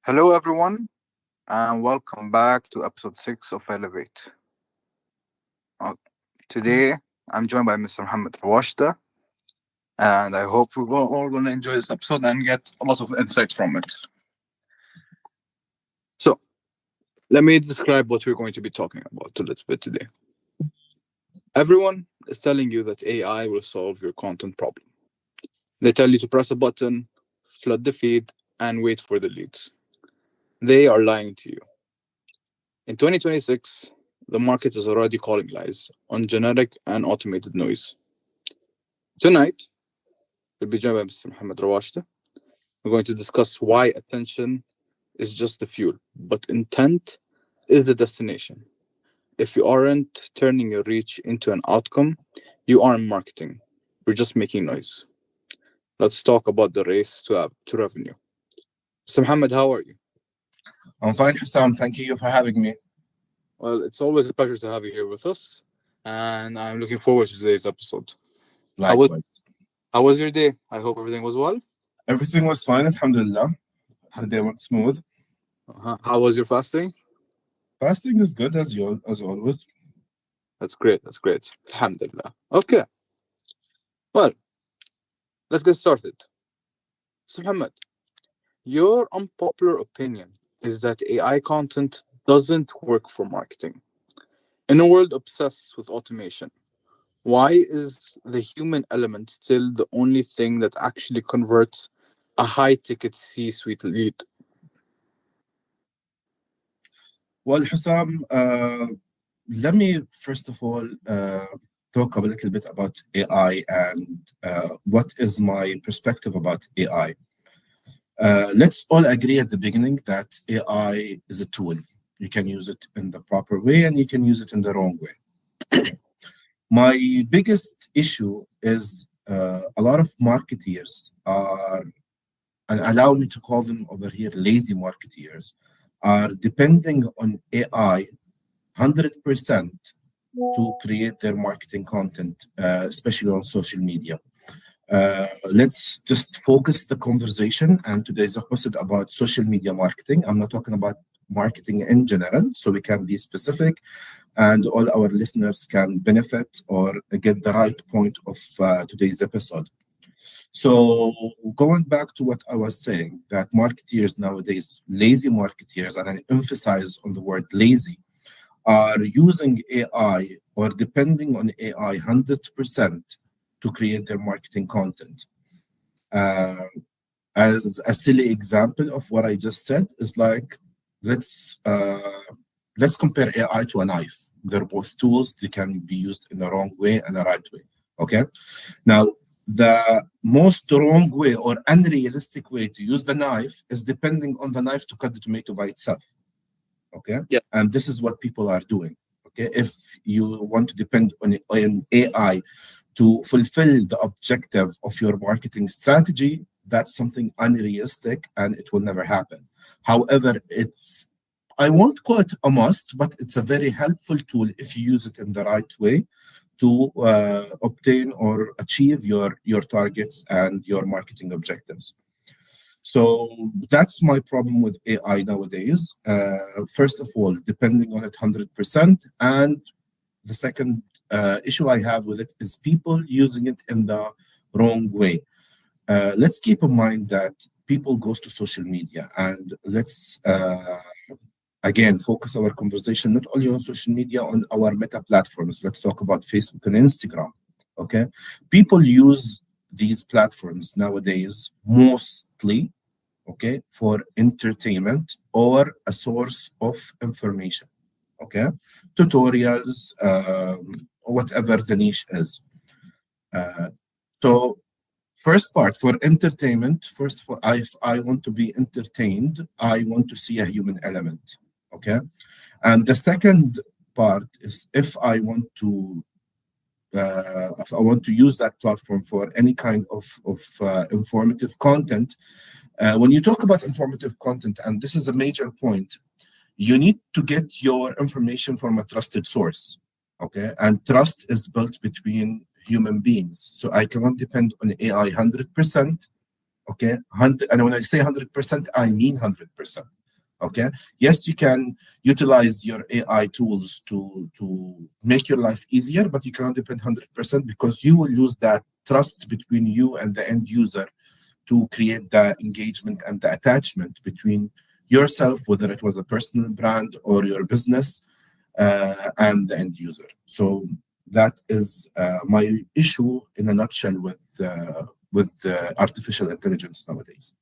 Hello, everyone, and welcome back to episode 6 of Elevate. Uh, Today, I'm joined by Mr. Mohammad Rawashdeh, and I hope we're all going to enjoy this episode and get a lot of insight from it. So, let me describe what we're going to be talking about a little bit today. Everyone is telling you that AI will solve your content problem. They tell you to press a button, flood the feed, and wait for the leads. They are lying to you. In 2026, the market is already calling lies on generic and automated noise. Tonight, we'll be joined by Mr. Mohammad Rawashdeh. We're going to discuss why attention is just the fuel, but intent is the destination. If you aren't turning your reach into an outcome, you aren't marketing. You're just making noise. Let's talk about the race to revenue. Mr. Mohammed, how are you? I'm fine, Hussam. Thank you for having me. Well, it's always a pleasure to have you here with us, and I'm looking forward to today's episode. Likewise. How was your day? I hope everything was well. Everything was fine, alhamdulillah. The day went smooth. How was your fasting? Fasting is good as always. That's great. That's great. Alhamdulillah. Okay. Well, let's get started. So, Muhammad, your unpopular opinion is that AI content doesn't work for marketing. In a world obsessed with automation, why is the human element still the only thing that actually converts a high ticket C suite lead? Well, Hussam, let me first of all talk a little bit about AI and what is my perspective about AI. Let's all agree at the beginning that AI is a tool. You can use it in the proper way and you can use it in the wrong way. My biggest issue is a lot of marketeers are, and allow me to call them over here lazy marketeers, are depending on AI 100% to create their marketing content, especially on social media. Let's just focus the conversation, and today's episode about social media marketing. I'm not talking about marketing in general, so we can be specific and all our listeners can benefit or get the right point of today's episode. So going back to what I was saying, that marketeers nowadays, lazy marketeers, and I emphasize on the word lazy, are using AI or depending on AI 100% to create their marketing content. Uh, as a silly example of what I just said is like, let's compare AI to a knife. They're both tools. They can be used in the wrong way and the right way. Okay. Now, the most wrong way or unrealistic way to use the knife is depending on the knife to cut the tomato by itself. Okay. Yeah. And this is what people are doing. Okay. If you want to depend on AI to fulfill the objective of your marketing strategy, that's something unrealistic and it will never happen. However, I won't call it a must, but it's a very helpful tool if you use it in the right way to obtain or achieve your targets and your marketing objectives. So that's my problem with AI nowadays. First of all, depending on it 100%. And the second issue I have with it is people using it in the wrong way. Let's keep in mind that people goes to social media, and let's again focus our conversation not only on social media, on our meta platforms. Let's talk about Facebook and Instagram. Okay, people use these platforms nowadays mostly, okay, for entertainment or a source of information. Okay, tutorials, whatever the niche is. So first part, for entertainment, first of all, if I want to be entertained, I want to see a human element. Okay. And the second part is if I want to use that platform for any kind of informative content. When you talk about informative content, and this is a major point, you need to get your information from a trusted source. Okay. And trust is built between human beings. So I cannot depend on AI 100%. Okay, and when I say 100%, I mean 100%. Okay, yes, you can utilize your AI tools to make your life easier, but you cannot depend 100% because you will lose that trust between you and the end user to create the engagement and the attachment between yourself, whether it was a personal brand or your business, and the end user. So that is my issue in a nutshell with artificial intelligence nowadays.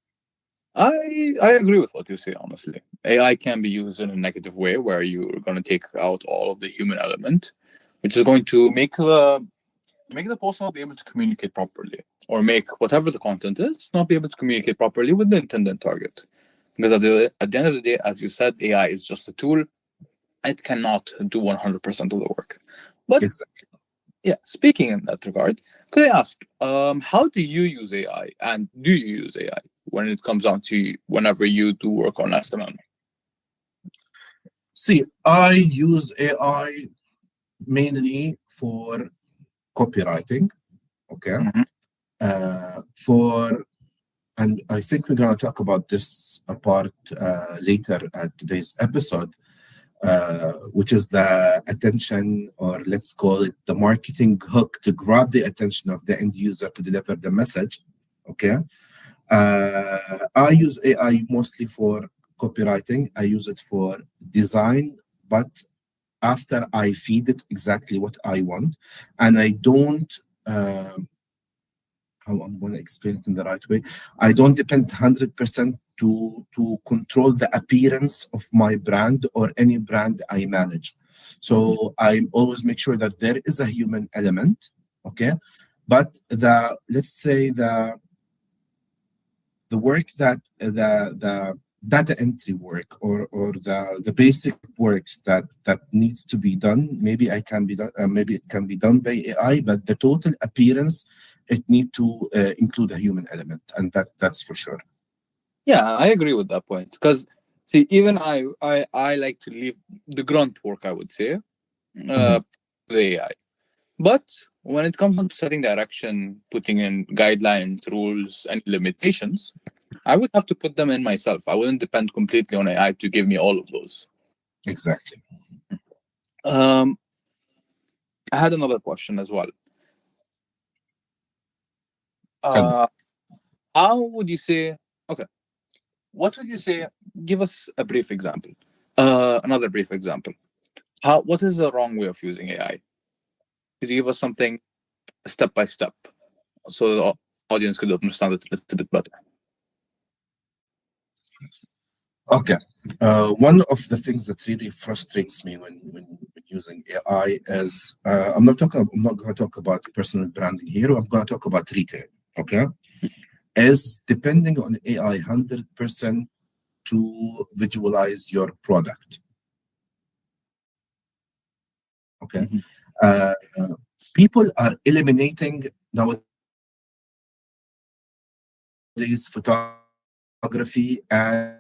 I agree with what you say, honestly. AI can be used in a negative way where you're going to take out all of the human element, which is going to make the post not be able to communicate properly, or make whatever the content is not be able to communicate properly with the intended target. Because at the end of the day, as you said, AI is just a tool. It cannot do 100% of the work. But Exactly. yeah, speaking in that regard, could I ask, how do you use AI, and do you use AI when it comes down to whenever you do work on SMM? See, I use AI mainly for copywriting. Okay. Mhm. For and I think we're going to talk about this apart later at today's episode, which is the attention, or let's call it the marketing hook to grab the attention of the end user to deliver the message. Okay. I use AI mostly for copywriting. I use it for design, but after I feed it exactly what I want, and I don't. How I'm going to explain it in the right way. I don't depend 100% to control the appearance of my brand or any brand I manage. So I always make sure that there is a human element, okay? But the let's say the work that the data entry work, or the basic works that needs to be done, maybe I can be done, maybe it can be done by AI, but the total appearance, it need to include a human element, and that's for sure. Yeah, I agree with that point. Because see, even I like to leave the grunt work, I would say, Mhm. to the AI. But when it comes on to setting direction, putting in guidelines, rules, and limitations, I would have to put them in myself. I wouldn't depend completely on AI to give me all of those. Exactly. Um, I had another question as well. Tell me. Uh, how would you say? Okay, what would you say? Give us a brief example. Another brief example. How? What is the wrong way of using AI? Could you give us something step by step so the audience could understand it a little bit better? Okay. One of the things that really frustrates me when using AI is I'm not going to talk about personal branding here. I'm going to talk about retail. Okay, is depending on AI 100% to visualize your product. Okay, Mhm. uh, people are eliminating nowadays photography and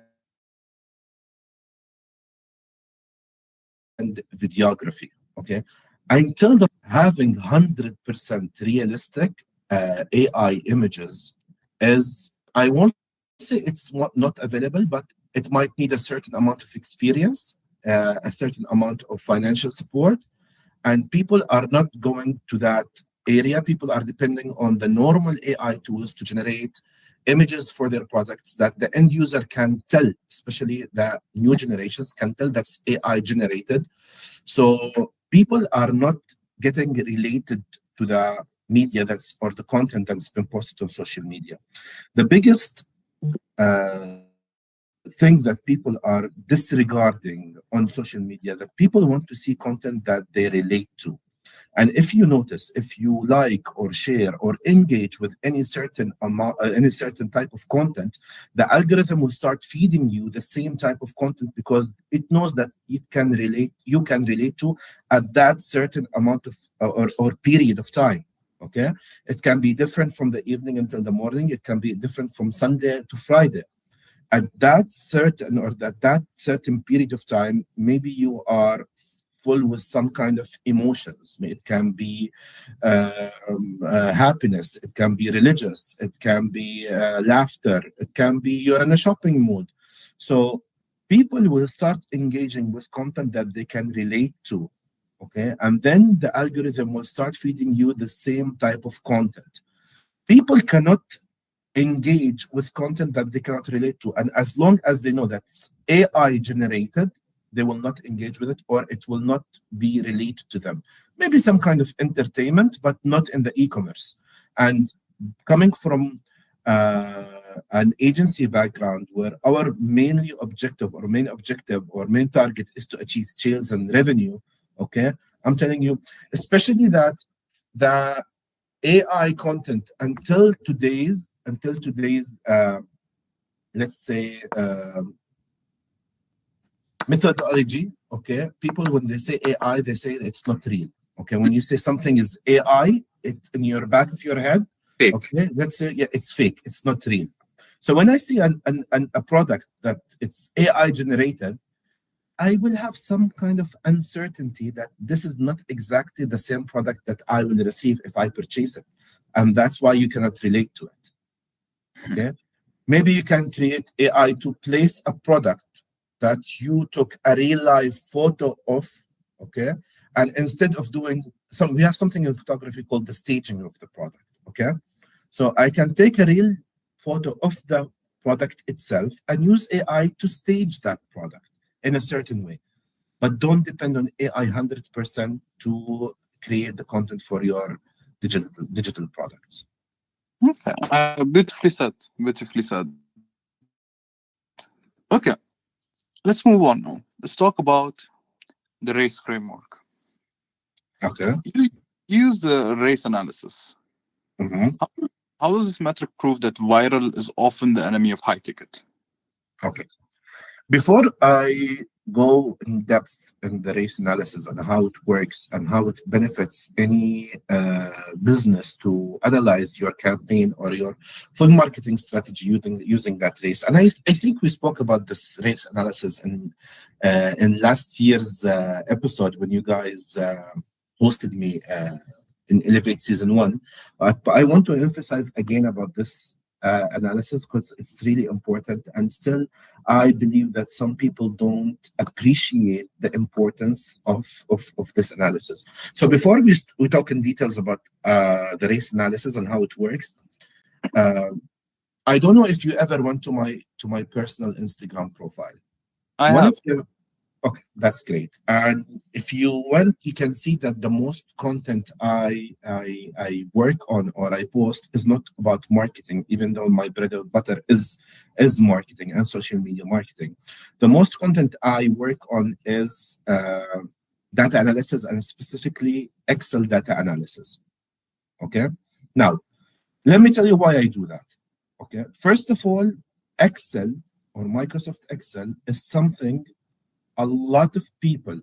videography. Okay, until the point having 100% realistic AI images is, I won't say it's not available, but it might need a certain amount of experience, a certain amount of financial support, and people are not going to that area. People are depending on the normal AI tools to generate images for their products that the end user can tell, especially the new generations can tell that's AI generated. So people are not getting related to the media that's, or the content that's been posted on social media. The biggest thing that people are disregarding on social media, that people want to see content that they relate to. And if you notice, if you like or share or engage with any certain amount, any certain type of content, the algorithm will start feeding you the same type of content because it knows that you can relate to at that certain amount of or period of time. Okay, it can be different from the evening until the morning. It can be different from Sunday to Friday. At that certain period of time, maybe you are full with some kind of emotions. It can be happiness, it can be religious, it can be laughter, it can be you're in a shopping mood. So people will start engaging with content that they can relate to. Okay, and then the algorithm will start feeding you the same type of content. People cannot engage with content that they cannot relate to. And as long as they know that it's AI generated, they will not engage with it, or it will not be related to them. Maybe some kind of entertainment, but not in the e-commerce. And coming from an agency background where our main objective or main target is to achieve sales and revenue, okay, I'm telling you, especially that the AI content until today's let's say methodology. Okay, people when they say AI, they say it's not real. Okay, when you say something is AI, it in your back of your head, Fake. okay, let's say yeah, it's fake, it's not real. So when I see a product that it's AI generated, I will have some kind of uncertainty that this is not exactly the same product that I will receive if I purchase it. And that's why you cannot relate to it. Okay. Maybe you can create AI to place a product that you took a real life photo of, okay? And instead of doing we have something in photography called the staging of the product, okay? So I can take a real photo of the product itself and use AI to stage that product in a certain way. But don't depend on AI 100% to create the content for your digital products. Okay. Beautifully said. Beautifully said. Okay. Let's move on now. Let's talk about the race framework. Okay. You use the race analysis. Mm-hmm. How does this metric prove that viral is often the enemy of high ticket? Okay. Before I go in depth in the race analysis and how it works and how it benefits any business to analyze your campaign or your full marketing strategy using that race, and I think we spoke about this race analysis in last year's episode when you guys hosted me in Elevate Season 1. But I want to emphasize again about this analysis because it's really important, and still I believe that some people don't appreciate the importance of this analysis. So before we talk in details about the race analysis and how it works, I don't know if you ever went to my personal Instagram profile. I have. Okay, that's great. And if you went, you can see that the most content I work on or I post is not about marketing, even though my bread and butter is marketing and social media marketing. The most content I work on is data analysis, and specifically Excel data analysis. Okay. Now, let me tell you why I do that. Okay. First of all, Excel or Microsoft Excel is something a lot of people,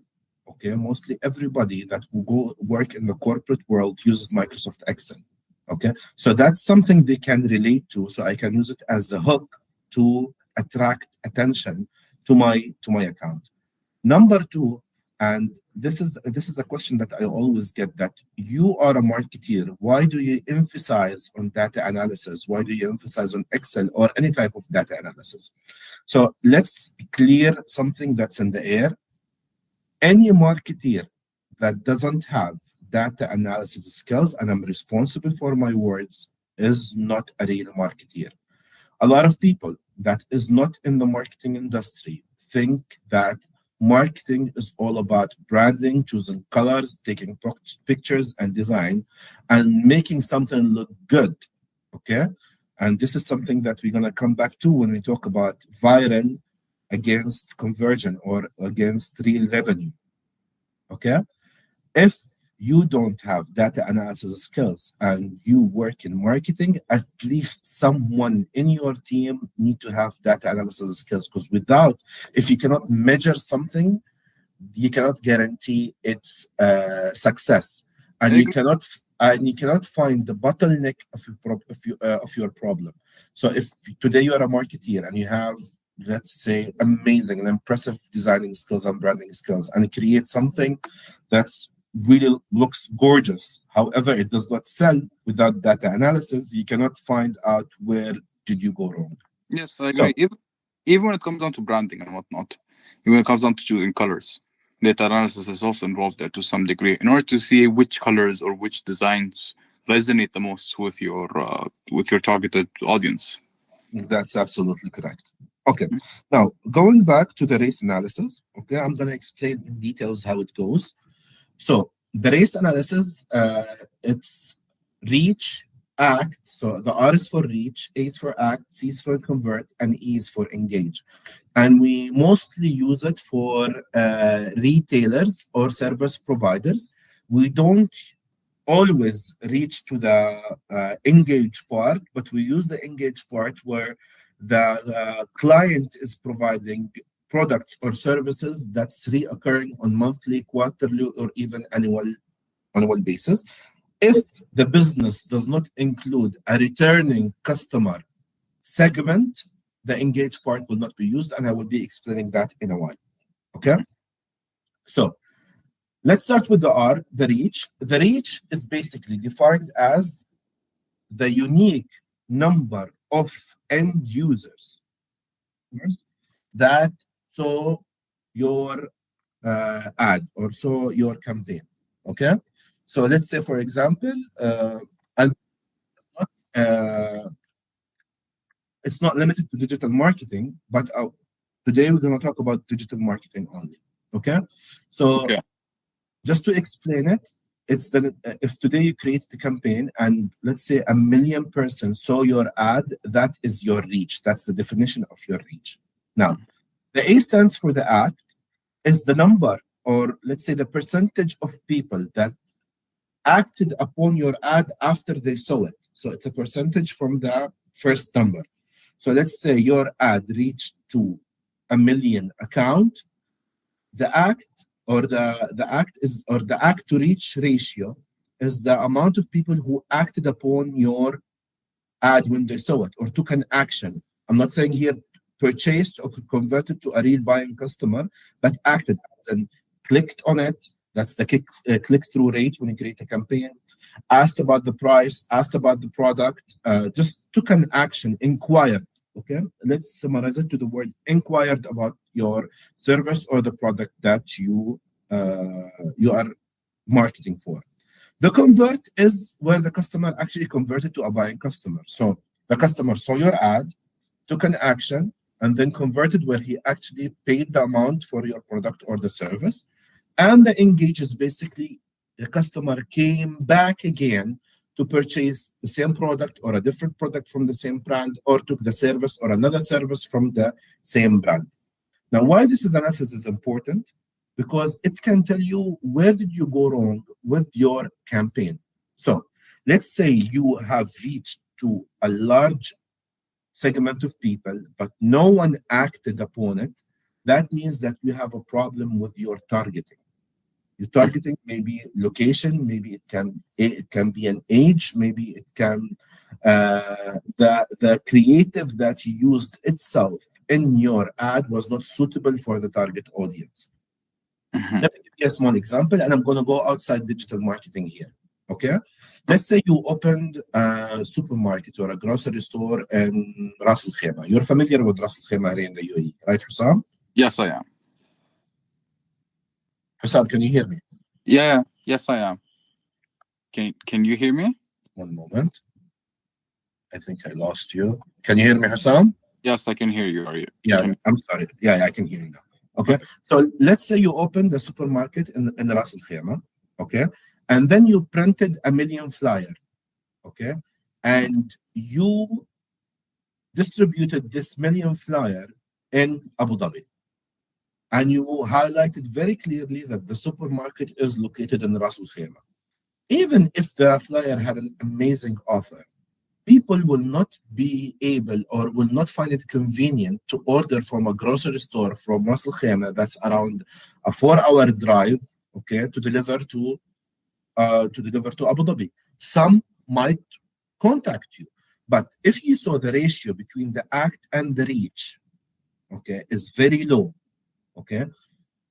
okay, mostly everybody that will go work in the corporate world uses Microsoft Excel. Okay, so that's something they can relate to. So I can use it as a hook to attract attention to my account. Number two, and this is a question that I always get, that you are a marketeer. Why do you emphasize on data analysis? Why do you emphasize on Excel or any type of data analysis? So let's clear something that's in the air. Any marketeer that doesn't have data analysis skills, and I'm responsible for my words, is not a real marketeer. A lot of people that is not in the marketing industry think that marketing is all about branding, choosing colors, taking pictures and design, and making something look good. Okay. And this is something that we're going to come back to when we talk about viral against conversion or against real revenue. Okay. If you don't have data analysis skills and you work in marketing, at least someone in your team need to have data analysis skills, because if you cannot measure something, you cannot guarantee its success, and you cannot find the bottleneck of your problem. So if today you are a marketeer and you have let's say, amazing and impressive designing skills and branding skills and create something that's really looks gorgeous. However, it does not sell without data analysis. You cannot find out where did you go wrong. Yes, I So agree. Even when it comes down to branding and whatnot, even when it comes down to choosing colors, data analysis is also involved there to some degree in order to see which colors or which designs resonate the most with your targeted audience. that's absolutely correct. Okay, now going back to the race analysis, okay, I'm going to explain in details how it goes. So the race analysis, it's reach, act. So the R is for reach, A is for act, C is for convert, and E is for engage. And we mostly use it for retailers or service providers. We don't always reach to the engage part, but we use the engage part where the client is providing products or services that's reoccurring on monthly, quarterly, or even annual basis. If the business does not include a returning customer segment, the engage part will not be used, and I will be explaining that in a while. Okay? So let's start with the R, the reach. The reach is basically defined as the unique number of end users that saw your ad or saw your campaign. Okay? So let's say, for example, and it's not limited to digital marketing, but today we're going to talk about digital marketing only. Okay? So Okay. just to explain it, it's that if today you create the campaign and let's say 1 million persons saw your ad, that is your reach. That's the definition of your reach. Now, the A stands for the act, is the number, or let's say the percentage of people that acted upon your ad after they saw it. So it's a percentage from the first number. So let's say your ad reached to 1 million account. The act or the act to reach ratio is the amount of people who acted upon your ad when they saw it or took an action. I'm not saying here purchased or converted to a real buying customer, but acted and clicked on it. That's the click-through rate when you create a campaign. Asked about the price, asked about the product, just took an action, inquired. Okay, let's summarize it to the word inquired about your service or the product that you are marketing for. The convert is where the customer actually converted to a buying customer. So the customer saw your ad, took an action, and then converted where he actually paid the amount for your product or the service. And the engage is basically the customer came back again to purchase the same product or a different product from the same brand, or took the service or another service from the same brand. Now, why this analysis is important? Because it can tell you where did you go wrong with your campaign. So let's say you have reached to a large segment of people, but no one acted upon it. That means that you have a problem with your targeting. Your targeting may be location, maybe it can be an age, maybe it can the creative that you used itself in your ad was not suitable for the target audience. Let me give you a small example, and I'm going to go outside digital marketing here. Okay, let's say you opened a supermarket or a grocery store in Ras Al Khaimah. You're familiar with Ras Al Khaimah area in the UAE, right, Hussam? Yes, I am. Hussam, can you hear me? Yeah. Yes, I am. Can you hear me? One moment. I think I lost you. Can you hear me, Hussam? Yes, I can hear you. Are you? Yeah, I'm sorry. Yeah, I can hear you now. Okay. So let's say you opened the supermarket in Ras Al Khaimah. Okay. And then you printed 1 million flyer. Okay. And you distributed this million flyer in Abu Dhabi. And you highlighted very clearly that the supermarket is located in Ras Al Khaimah. Even if the flyer had an amazing offer, people will not be able or will not find it convenient to order from a grocery store from Ras Al Khaimah that's around a 4-hour drive, okay, to deliver to Abu Dhabi. Some might contact you, but if you saw the ratio between the act and the reach, okay, is very low, okay,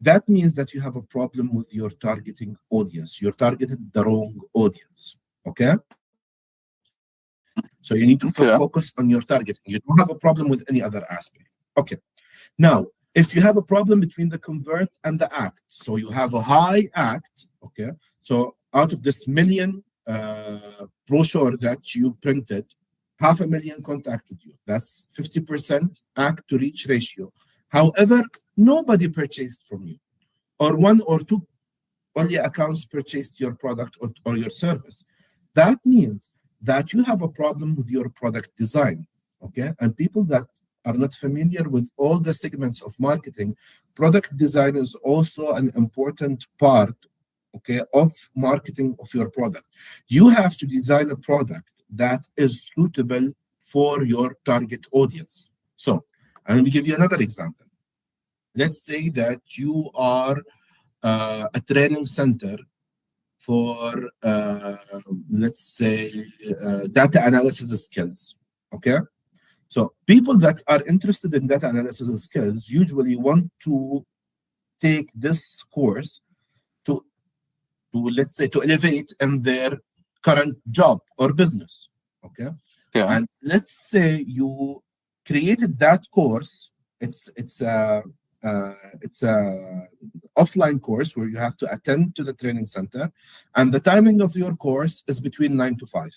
that means that you have a problem with your targeting audience. You're targeted the wrong audience, okay? So you need to focus on your Okay. targeting. You don't have a problem with any other aspect. Okay. Now, if you have a problem between the convert and the act, so you have a high act, okay? So out of this million brochure that you printed, 500,000 contacted you. That's 50% act to reach ratio. However, nobody purchased from you, or one or two only accounts purchased your product or your service. That means that you have a problem with your product design, okay? And people that are not familiar with all the segments of marketing, product design is also an important part, okay, of marketing of your product. You have to design a product that is suitable for your target audience. So I'm going to give you another example. Let's say that you are a training center for, let's say, data analysis skills, okay? So people that are interested in data analysis skills usually want to take this course to, let's say, to elevate in their current job or business, okay? Yeah. And let's say you created that course. It's a offline course where you have to attend to the training center, and the timing of your course is between 9 to 5,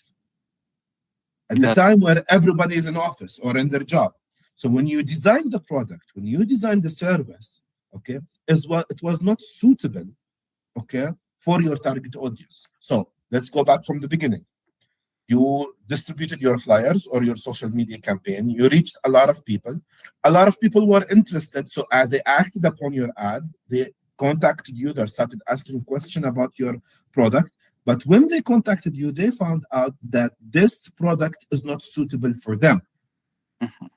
at the Yeah. time where everybody is in office or in their job. So when you design the product, when you design the service, okay, is what it was not suitable, okay, for your target audience. So let's go back from the beginning. You distributed your flyers or your social media campaign. You reached a lot of people. A lot of people were interested. So they acted upon your ad. They contacted you. They started asking questions about your product. But when they contacted you, they found out that this product is not suitable for them. Mhm.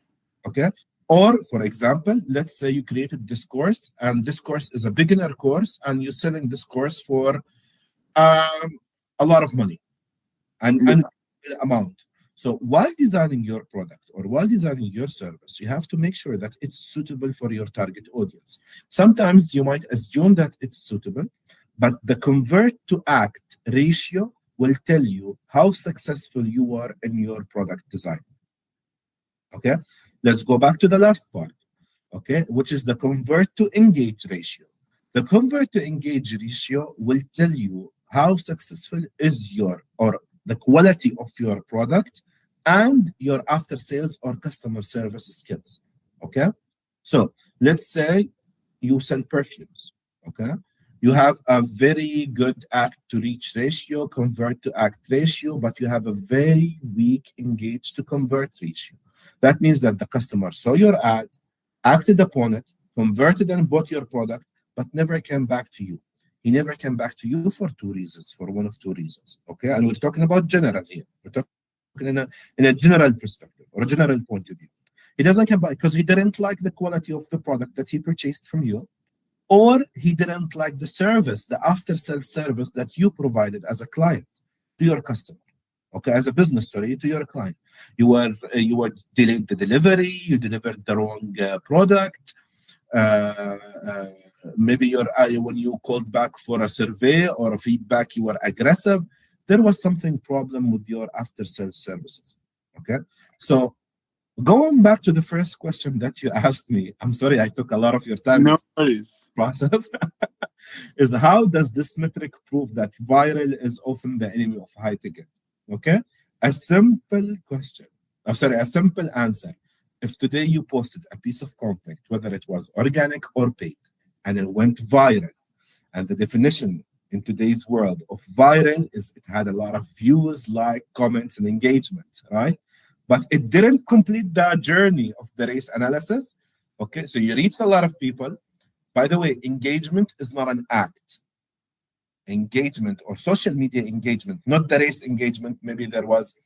Okay. Or, for example, let's say you created this course, and this course is a beginner course, and you're selling this course for a lot of money and Yeah. amount. So while designing your product or while designing your service, you have to make sure that it's suitable for your target audience. Sometimes you might assume that it's suitable, but the convert to act ratio will tell you how successful you are in your product design. Okay, let's go back to the last part, okay, which is the convert to engage ratio. The convert to engage ratio will tell you how successful is your or the quality of your product and your after sales or customer service skills. Okay, so let's say you sell perfumes. Okay, you have a very good act to reach ratio, convert to act ratio, but you have a very weak engage to convert ratio. That means that the customer saw your ad, acted upon it, converted and bought your product, but never came back to you. He never came back to you for two reasons, for one of two reasons. Okay, and we're talking about general here. We're talking in a general perspective or a general point of view. He doesn't come back because he didn't like the quality of the product that he purchased from you, or he didn't like the service, the after sales service that you provided as a client to your customer. Okay, as a business, sorry, to your client. You were delayed the delivery, you delivered the wrong product. Uh, uh, Maybe when you called back for a survey or a feedback, you were aggressive. There was something problem with your after sales services. Okay, so going back to the first question that you asked me, I'm sorry I took a lot of your time in No this worries. process, is how does this metric prove that viral is often the enemy of high ticket? Okay, a simple question. Oh, sorry, a simple answer. If today you posted a piece of content, whether it was organic or paid, and it went viral, and the definition in today's world of viral is it had a lot of views, like, comments, and engagement, right? But it didn't complete the journey of the race analysis. Okay, so you reached a lot of people. By the way, engagement is not an act. Engagement or social media engagement, not the race engagement. Maybe there was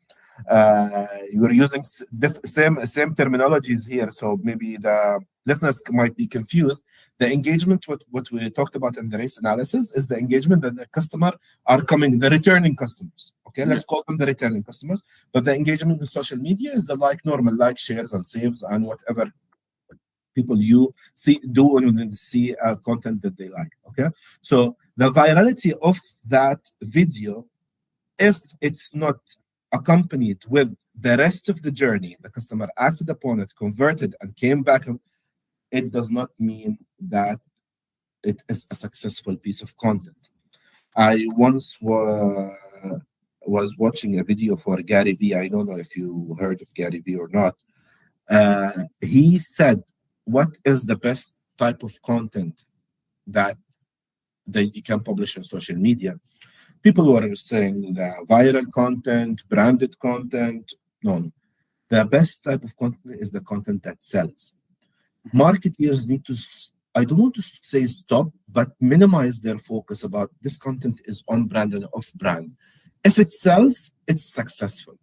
you were using same terminologies here, so maybe the listeners might be confused. The engagement, what we talked about in the race analysis, is the engagement that the customer are coming, the returning customers. Okay, Yeah. let's call them the returning customers. But the engagement in social media is the like normal, like, shares, and saves, and whatever people you see do when they see content that they like. Okay, so the virality of that video, if it's not accompanied with the rest of the journey, the customer acted upon it, converted, and came back, it does not mean that it is a successful piece of content. I once was watching a video for Gary Vee. I don't know if you heard of Gary Vee or not. He said, "What is the best type of content that you can publish on social media?" People were saying the viral content, branded content. No. The best type of content is the content that sells. Marketeers need to, I don't want to say stop, but minimize their focus about this content is on brand and off brand. If it sells, it's successful.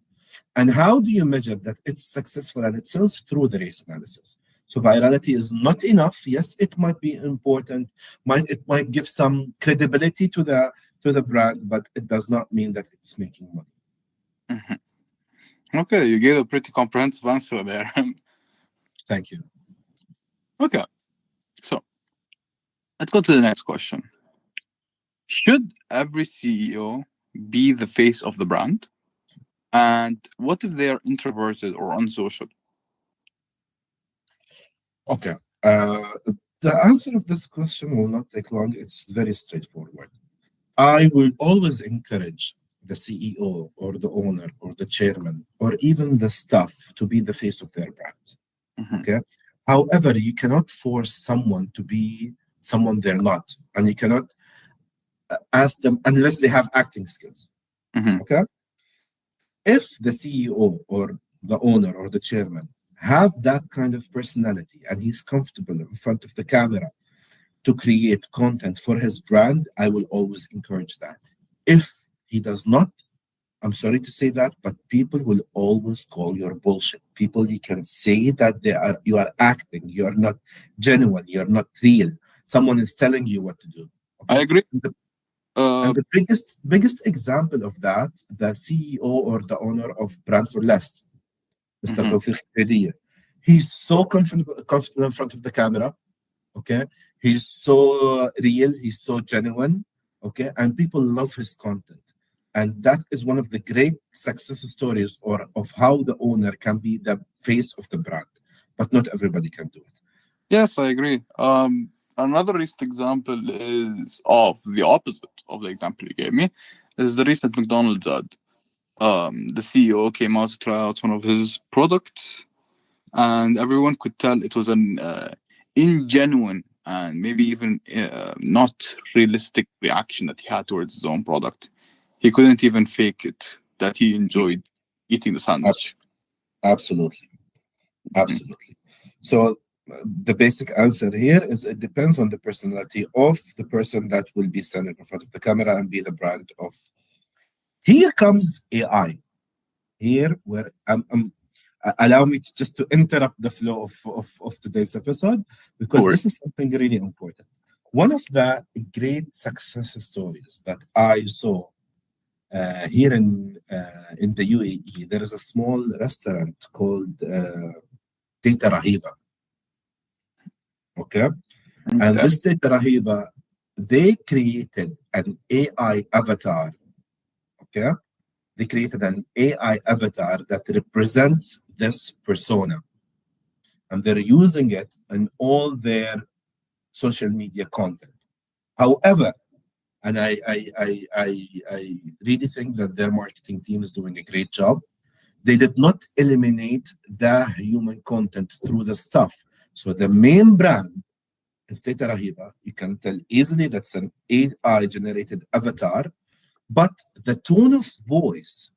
And how do you measure that it's successful and it sells? Through the race analysis. So virality is not enough. Yes, it might be important. It might give some credibility to the brand, but it does not mean that it's making money. Mm-hmm. Okay, you gave a pretty comprehensive answer there. Thank you. Okay, so let's go to the next question. Should every CEO be the face of the brand? And what if they are introverted or unsocial? Okay. The answer of this question will not take long. It's very straightforward. I will always encourage the CEO or the owner or the chairman or even the staff to be the face of their brand. Mm-hmm. Okay. However, you cannot force someone to be someone they're not, and you cannot ask them unless they have acting skills. Mm-hmm. Okay. If the CEO or the owner or the chairman have that kind of personality and he's comfortable in front of the camera to create content for his brand, I will always encourage that. If he does not, I'm sorry to say that, but people will always call your bullshit. People, you can say that you are acting, you are not genuine, you're not real. Someone is telling you what to do. Okay? I agree. And the biggest example of that, the CEO or the owner of Brand for Less, Mr. Tawfiq Khediya, he's so comfortable in front of the camera. Okay, he's so real, he's so genuine. Okay, and people love his content. And that is one of the great success stories of how the owner can be the face of the brand. But not everybody can do it. Yes, I agree. Another recent example is of the opposite of the example you gave me. Is the recent McDonald's ad. The CEO came out to try out one of his products, and everyone could tell it was an ingenuine and maybe even not realistic reaction that he had towards his own product. He couldn't even fake it that he enjoyed eating the sandwich. Absolutely. So the basic answer here is it depends on the personality of the person that will be standing in front of the camera and be the brand of. Here comes AI. Here where allow me just to interrupt the flow of today's episode, because this is something really important. One of the great success stories that I saw here in the UAE, there is a small restaurant called Tita Rahiba. Okay? And this Tita Rahiba, they created an AI avatar. Okay? They created an AI avatar that represents this persona. And they're using it in all their social media content. However, and I really think that their marketing team is doing a great job. They did not eliminate the human content through the stuff. So the main brand is Tita Rahiba. You can tell easily that's an AI-generated avatar, but the tone of voice,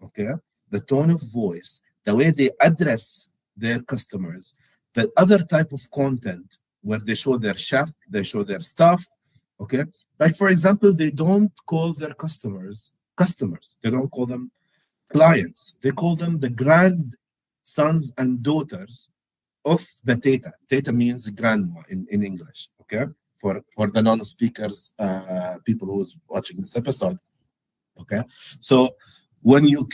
okay, the way they address their customers, the other type of content where they show their chef, they show their staff, okay? Like, for example, they don't call their customers. They don't call them clients. They call them the grandsons and daughters of the Teta. Teta means grandma in English, okay? For the non-speakers, people who's watching this episode, okay? So when you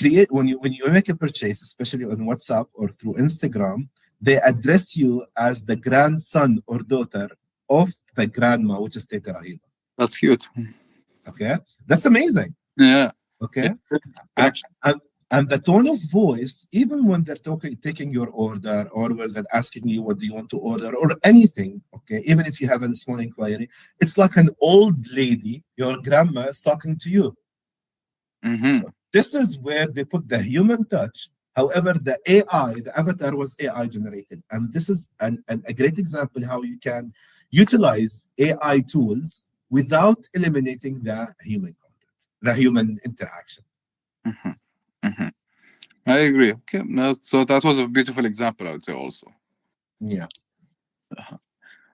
make a purchase, especially on WhatsApp or through Instagram, they address you as the grandson or daughter of the grandma, which is Teta Rahiba. That's cute. Okay, that's amazing. Yeah. Okay, and, Connection. and the tone of voice, even when they're taking your order, or when they're asking you what do you want to order, or anything. Okay, even if you have a small inquiry, it's like an old lady, your grandma, is talking to you. Mm-hmm. So this is where they put the human touch. However, the AI, the avatar was AI generated. And this is a great example how you can utilize AI tools without eliminating the human content, the human interaction. Mm-hmm. Mm-hmm. I agree. Okay. So that was a beautiful example, I would say also. Yeah. Uh-huh.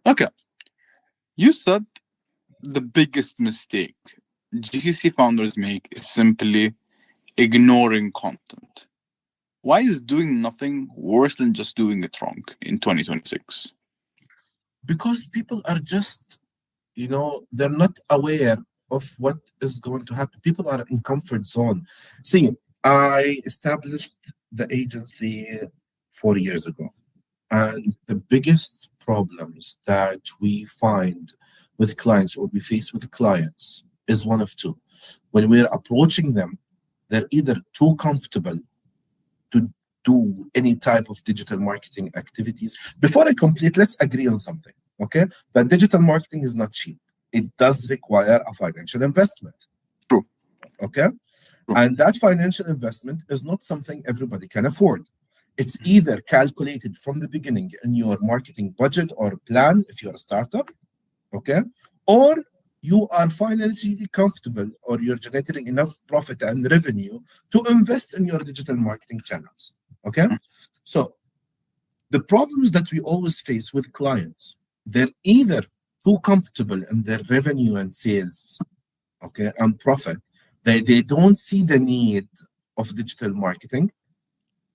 Okay. You said the biggest mistake GCC founders make is simply ignoring content. Why is doing nothing worse than just doing it wrong in 2026? Because people are just, they're not aware of what is going to happen. People are in comfort zone. See, I established the agency 4 years ago. And the biggest problems that we find with clients or we face with clients is one of two. When we're approaching them, they're either too comfortable to do any type of digital marketing activities. Before I complete, let's agree on something, okay? That digital marketing is not cheap. It does require a financial investment. True. Okay? True. And that financial investment is not something everybody can afford. It's either calculated from the beginning in your marketing budget or plan if you're a startup, okay? Or you are financially comfortable or you're generating enough profit and revenue to invest in your digital marketing channels, okay? So the problems that we always face with clients, they're either too comfortable in their revenue and sales, okay, and profit. They don't see the need of digital marketing,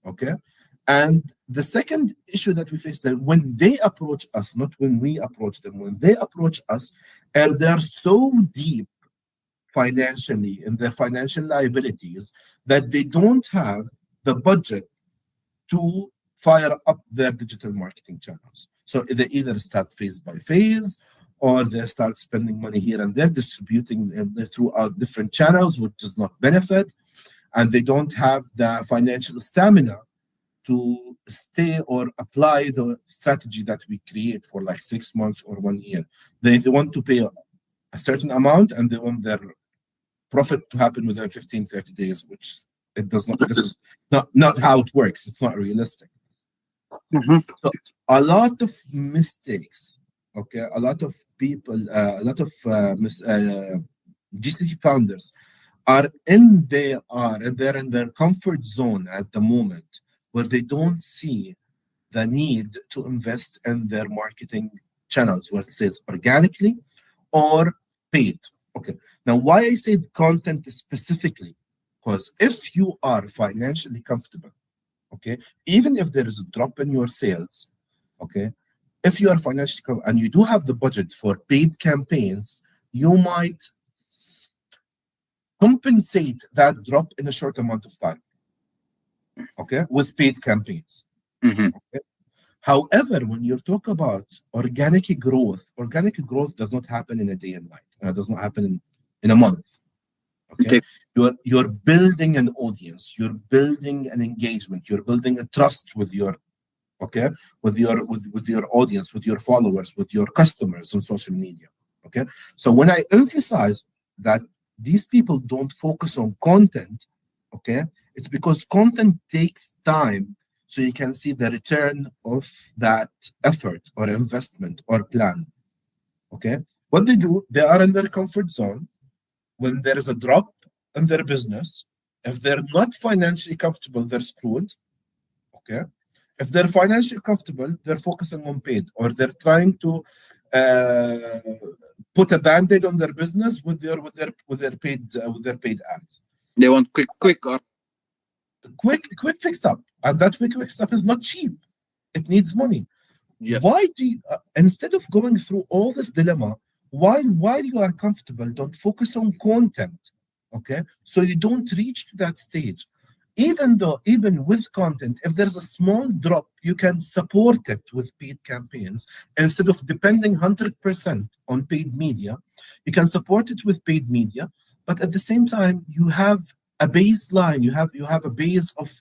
okay? And the second issue that we face that when they approach us, not when we approach them, when they approach us, and they're so deep financially in their financial liabilities that they don't have the budget to fire up their digital marketing channels. So they either start phase by phase, or they start spending money here and there, distributing throughout different channels, which does not benefit, and they don't have the financial stamina to stay or apply the strategy that we create for like 6 months or 1 year. They want to pay a certain amount and they want their profit to happen within 15, 30 days, which it does not, this is not how it works. It's not realistic. Mm-hmm. So a lot of mistakes, okay, a lot of people, a lot of GCC founders are they're in their comfort zone at the moment, where they don't see the need to invest in their marketing channels, whether it says organically or paid. Okay. Now, why I said content specifically, because if you are financially comfortable, okay, even if there is a drop in your sales, okay, if you are financially comfortable and you do have the budget for paid campaigns, you might compensate that drop in a short amount of time, okay, with paid campaigns. Mm-hmm. Okay? However, when you talk about organic growth does not happen in a day and night. It does not happen in a month. Okay, you're building an audience, you're building an engagement, you're building a trust with your with your audience, with your followers, with your customers on social media. Okay, so when I emphasize that these people don't focus on content, okay, it's because content takes time, so you can see the return of that effort or investment or plan. Okay, what they do, they are in their comfort zone. When there is a drop in their business, if they're not financially comfortable, they're screwed. Okay, if they're financially comfortable, they're focusing on paid, or they're trying to put a band-aid on their business with their paid ads. They want quick Quick fix up, and that quick fix up is not cheap. It needs money. Yes. Why do you, instead of going through all this dilemma, while you are comfortable, don't focus on content, okay? So you don't reach to that stage. even with content, if there's a small drop, you can support it with paid campaigns instead of depending 100% on paid media. You can support it with paid media, but at the same time, you have a baseline. You have a base of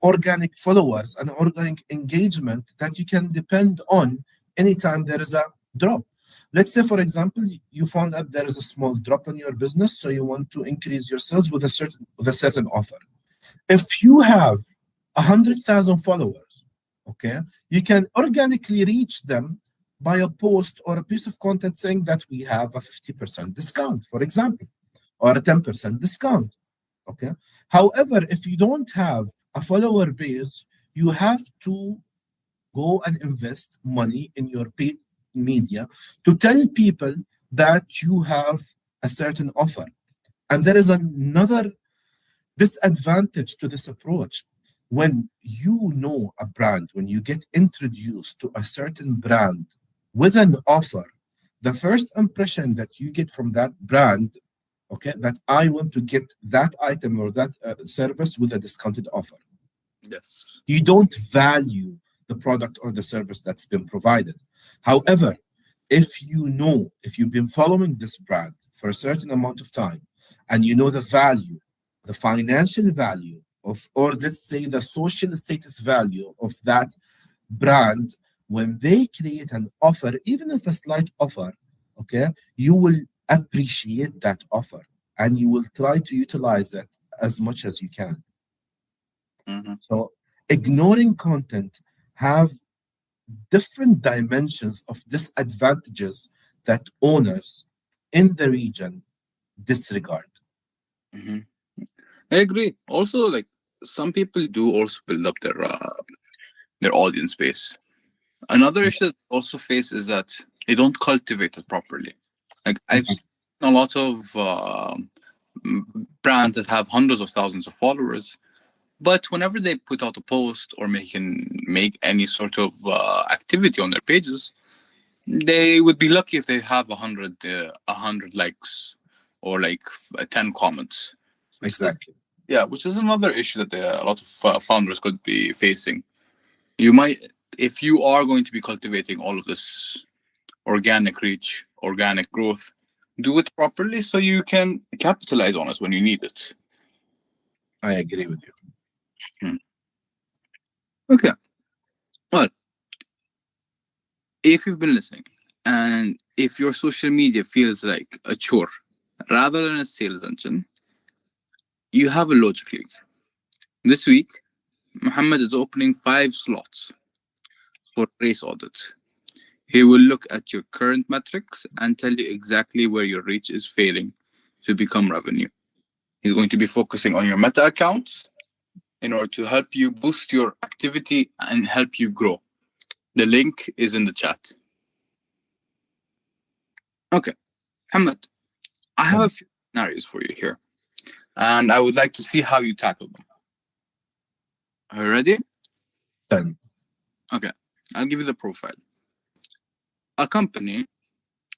organic followers and organic engagement that you can depend on anytime there is a drop. Let's say, for example, you found out there is a small drop in your business, so you want to increase your sales with a certain offer. If you have 100,000 followers, okay, you can organically reach them by a post or a piece of content saying that we have a 50% discount, for example, or a 10% discount. Okay. However, if you don't have a follower base, you have to go and invest money in your paid media to tell people that you have a certain offer. And there is another disadvantage to this approach. When you know a brand, when you get introduced to a certain brand with an offer, the first impression that you get from that brand, okay, that I want to get that item or that service with a discounted offer. Yes. You don't value the product or the service that's been provided. However, if you've been following this brand for a certain amount of time and you know the value, the financial value of, or let's say the social status value of that brand, when they create an offer, even if a slight offer, okay, you will appreciate that offer and you will try to utilize it as much as you can. Mm-hmm. So ignoring content have different dimensions of disadvantages that owners in the region disregard. Mm-hmm. I agree. Also, like some people do also build up their audience base. Another issue that they also face is that they don't cultivate it properly. Like I've seen a lot of brands that have hundreds of thousands of followers, but whenever they put out a post or make any sort of activity on their pages, they would be lucky if they have 100 likes or like 10 comments. Exactly. Yeah, which is another issue that a lot of founders could be facing. You might, if you are going to be cultivating all of this organic reach, organic growth, do it properly so you can capitalize on it when you need it. I agree with you. Okay. Well, if you've been listening and if your social media feels like a chore rather than a sales engine, you have a logic leak. This week, Mohammed is opening 5 slots for race audit. He will look at your current metrics and tell you exactly where your reach is failing to become revenue. He's going to be focusing on your meta accounts in order to help you boost your activity and help you grow. The link is in the chat. Okay, Mohammed, I have a few scenarios for you here, and I would like to see how you tackle them. Are you ready? Done. Okay, I'll give you the profile. A company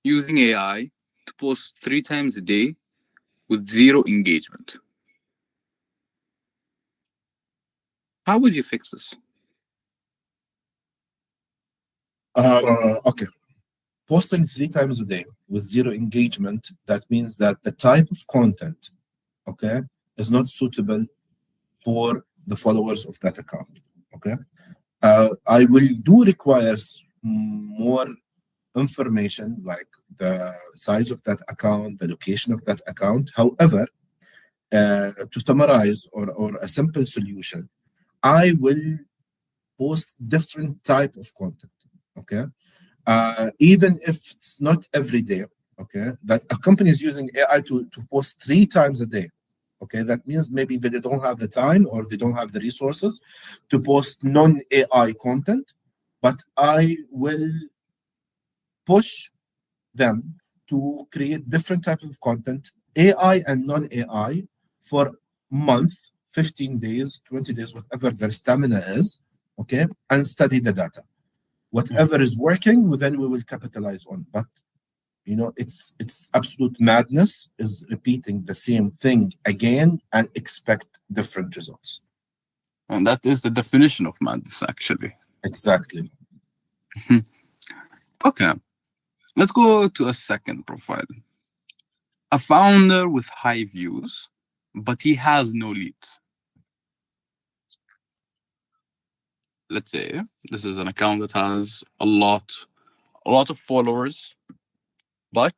using AI to post 3 times a day with 0 engagement. How would you fix this? Okay. Posting 3 times a day with 0 engagement, that means that the type of content, okay, is not suitable for the followers of that account. Okay. I will do requires more information like the size of that account, the location of that account. However, to summarize or a simple solution, I will post different type of content. Okay. Even if it's not every day, okay, that a company is using AI to post 3 times a day. Okay, that means maybe they don't have the time or they don't have the resources to post non-AI content, but I will push them to create different types of content, AI and non-AI, for month, 15 days, 20 days, whatever their stamina is, okay, and study the data. Whatever is working, then we will capitalize on. But It's absolute madness is repeating the same thing again and expect different results. And that is the definition of madness, actually. Exactly. Okay, let's go to a second profile. A founder with high views, but he has no leads. Let's say this is an account that has a lot of followers, but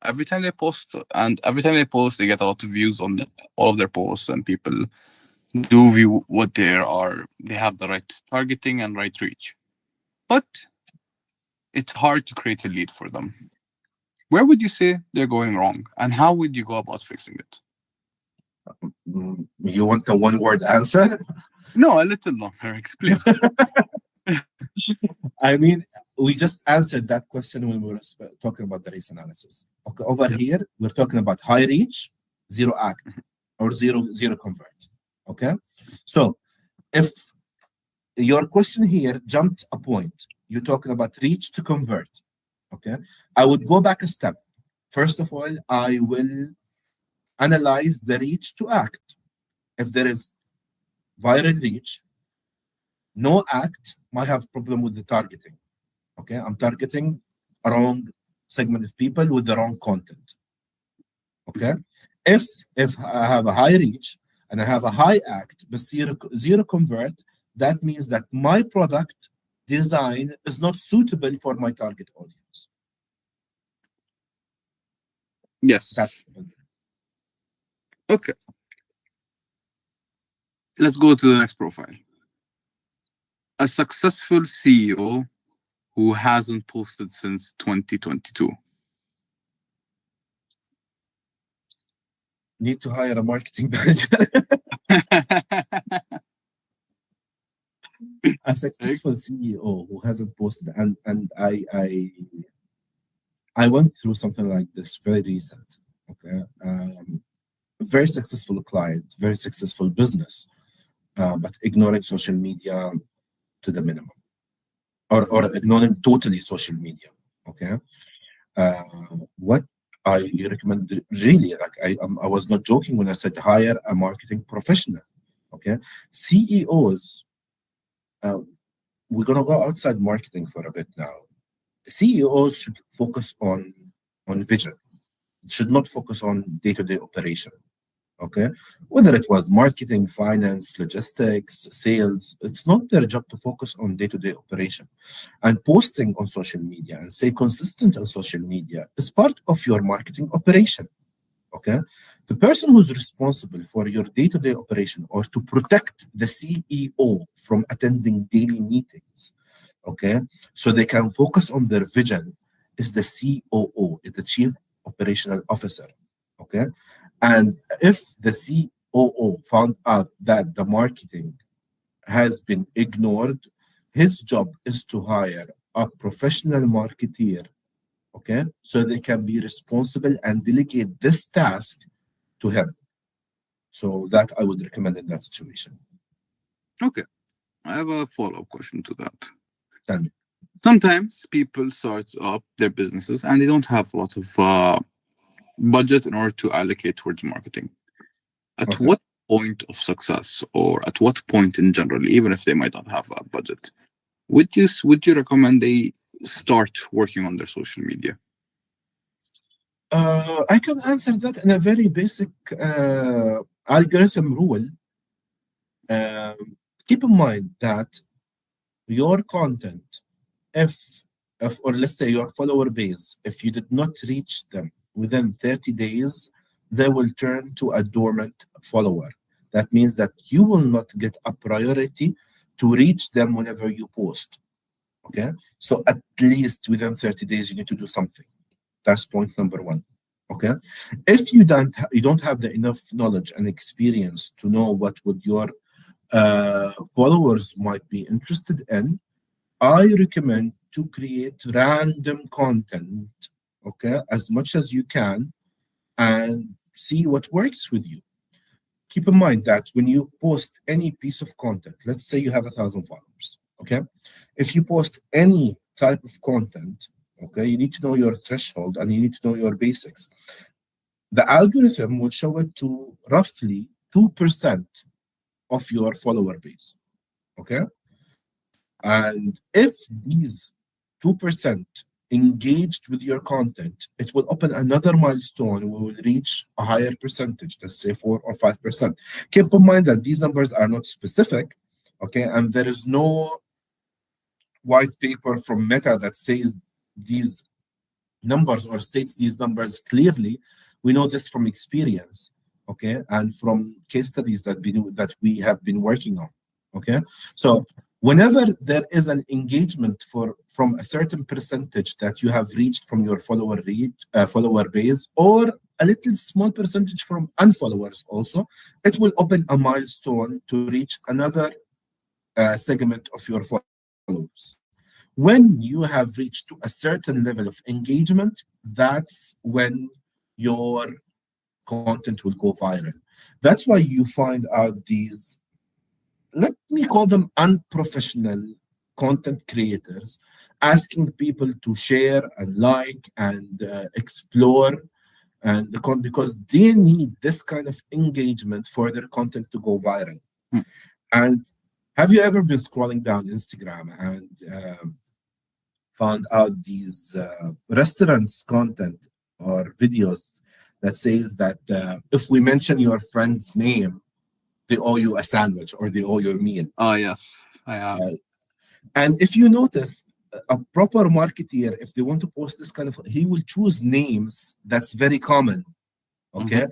every time they post, they get a lot of views on all of their posts, and people do view what they are. They have the right targeting and right reach, but it's hard to create a lead for them. Where would you say they're going wrong, and how would you go about fixing it? You want a one-word answer? No, a little longer. Explain. I mean, we just answered that question when we were talking about the race analysis. Okay, over Yes. here, we're talking about high reach, zero act, or zero convert. Okay, so if your question here jumped a point, you're talking about reach to convert. Okay, I would go back a step. First of all, I will analyze the reach to act. If there is viral reach, no act, might have problem with the targeting. Okay, I'm targeting a wrong segment of people with the wrong content. Okay, if I have a high reach and I have a high act but zero convert, that means that my product design is not suitable for my target audience. Yes. That's Okay. Let's go to the next profile. A successful CEO who hasn't posted since 2022. need to hire a marketing manager. A successful CEO who hasn't posted, and I went through something like this very recent. Okay, very successful client, very successful business, but ignoring social media to the minimum, or ignoring totally social media. Okay, what I recommend really, like I was not joking when I said hire a marketing professional. Okay, CEOs. We're gonna go outside marketing for a bit now. CEOs should focus on vision. Should not focus on day-to-day operation. Okay, whether it was marketing, finance, logistics, sales, it's not their job to focus on day-to-day operation. And posting on social media and stay consistent on social media is part of your marketing operation. Okay, the person who's responsible for your day-to-day operation or to protect the CEO from attending daily meetings, okay, so they can focus on their vision, is the COO, is the Chief Operational Officer. Okay, and if the COO found out that the marketing has been ignored, his job is to hire a professional marketeer, okay, so they can be responsible and delegate this task to him. So that I would recommend in that situation. Okay, I have a follow-up question to that. Tell me. Sometimes people start up their businesses and they don't have a lot of budget in order to allocate towards marketing. At Okay. what point of success, or at what point in general, even if they might not have a budget, would you recommend they start working on their social media? I can answer that in a very basic algorithm rule. Keep in mind that your content, if or let's say your follower base, if you did not reach them within 30 days, they will turn to a dormant follower. That means that you will not get a priority to reach them whenever you post. Okay, so at least within 30 days you need to do something. That's point number one. Okay, if you don't have the enough knowledge and experience to know what would your followers might be interested in, I recommend to create random content, okay, as much as you can, and see what works with you. Keep in mind that when you post any piece of content, let's say you have 1,000 followers, okay, if you post any type of content, Okay, you need to know your threshold and you need to know your basics. The algorithm will show it to roughly 2% of your follower base. Okay, and if these 2% engaged with your content, it will open another milestone. We will reach a higher percentage, let's say 4 or 5%. Keep in mind that these numbers are not specific, okay, and there is no white paper from Meta that says these numbers or states these numbers clearly. We know this from experience, okay, and from case studies that we have been working on, okay. So whenever there is an engagement from a certain percentage that you have reached from your follower base, or a little small percentage from unfollowers also, it will open a milestone to reach another segment of your followers. When you have reached to a certain level of engagement, that's when your content will go viral. That's why you find out these, let me call them unprofessional content creators, asking people to share and like and explore, and because they need this kind of engagement for their content to go viral. And have you ever been scrolling down Instagram and found out these restaurants content or videos that says that if we mention your friend's name, they owe you a sandwich or they owe you a meal? Oh, yes, I have. And if you notice, a proper marketeer, if they want to post this kind of, he will choose names that's very common, okay?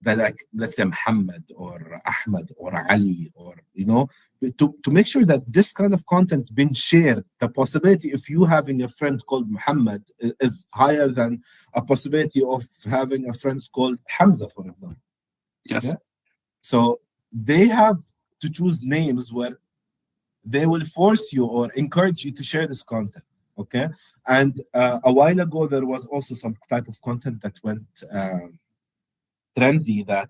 That, like, let's say Muhammad or Ahmed or Ali, or, you know, to make sure that this kind of content been shared. The possibility if you having a friend called Muhammad is higher than a possibility of having a friend called Hamza, for example. Yes. Okay? So they have to choose names where they will force you or encourage you to share this content. Okay. And a while ago, there was also some type of content that went trendy that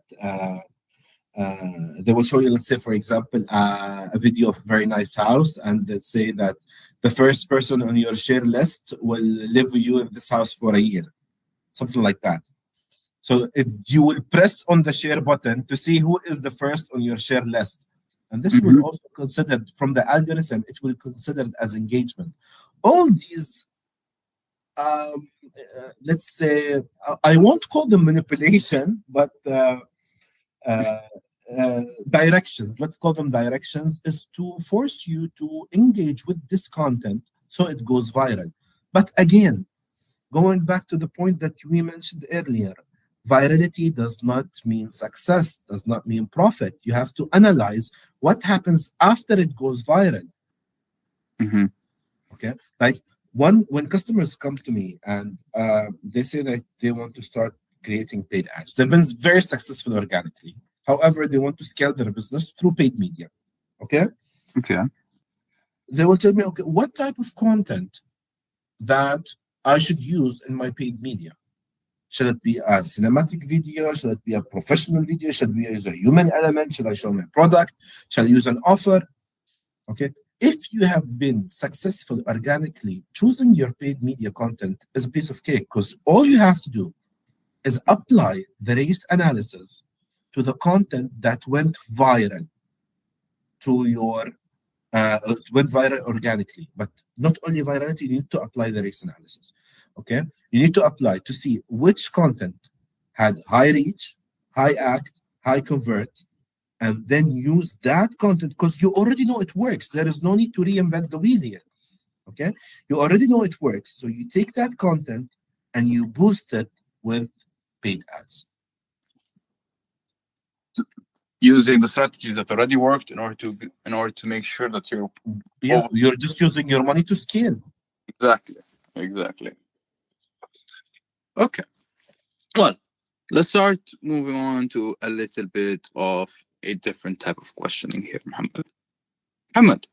they will show you, let's say, for example, a video of a very nice house, and they say that the first person on your share list will live with you in this house for a year, something like that. So you will press on the share button to see who is the first on your share list. And this will also considered from the algorithm, it will considered as engagement. All these, let's say, I won't call them manipulation, but directions, let's call them directions, is to force you to engage with this content so it goes viral. But again, going back to the point that we mentioned earlier, virality does not mean success, does not mean profit. You have to analyze what happens after it goes viral. Okay, like when customers come to me and they say that they want to start creating paid ads, they've been very successful organically. However, they want to scale their business through paid media. Okay. They will tell me, okay, what type of content that I should use in my paid media? Should it be a cinematic video? Should it be a professional video? Should we use a human element? Should I show my product? Shall I use an offer? Okay. If you have been successful organically, choosing your paid media content is a piece of cake, because all you have to do is apply the race analysis to the content that went viral went viral organically. But not only virality, you need to apply the race analysis. Okay, you need to apply to see which content had high reach, high act, high convert, and then use that content because you already know it works. There is no need to reinvent the wheel here. Okay, you already know it works, so you take that content and you boost it with paid ads, using the strategy that already worked in order to make sure that you're just using your money to scale. Exactly. Okay. Well, let's start moving on to a little bit of a different type of questioning here, Mohammed,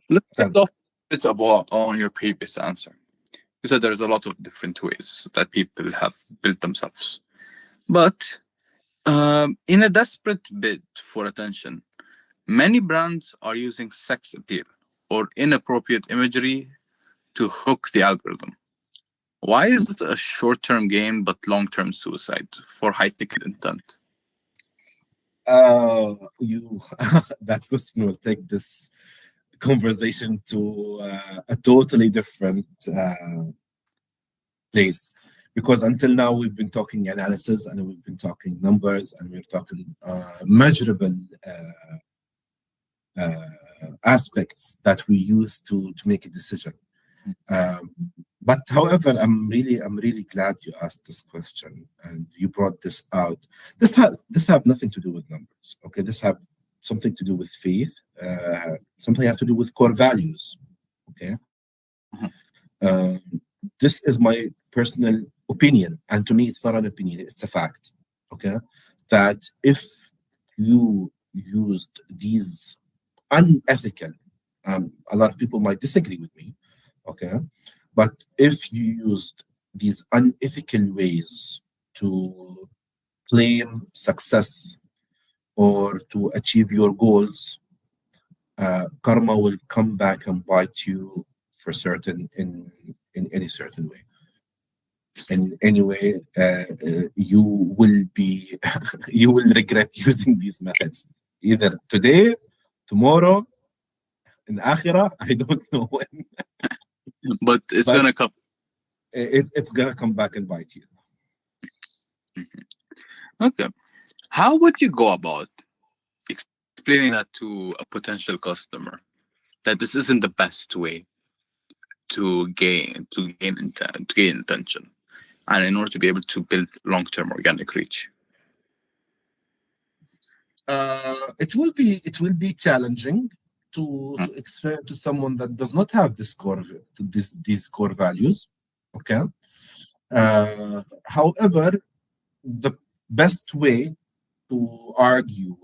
let's get off a bit about on your previous answer. You said there's a lot of different ways that people have built themselves. But in a desperate bid for attention, many brands are using sex appeal or inappropriate imagery to hook the algorithm. Why is it a short-term gain but long-term suicide for high-ticket intent? You that question will take this conversation to a totally different place, because until now we've been talking analysis and we've been talking numbers and we're talking measurable aspects that we use to make a decision. But however, I'm really glad you asked this question and you brought this out. This have nothing to do with numbers. Okay, this have something to do with faith. Something have to do with core values. Okay, this is my personal opinion, and to me, it's not an opinion; it's a fact. Okay, that if you used these unethical, a lot of people might disagree with me. Okay, but if you used these unethical ways to claim success or to achieve your goals, karma will come back and bite you for certain in any certain way. In any way, you will be you will regret using these methods either today, tomorrow, in akhirah. I don't know when, But it's but gonna come. it's gonna come back and bite you. Okay. How would you go about explaining that to a potential customer that this isn't the best way to gain attention, and in order to be able to build long-term organic reach? It will be challenging to explain to someone that does not have these core values. Okay. However, the best way to argue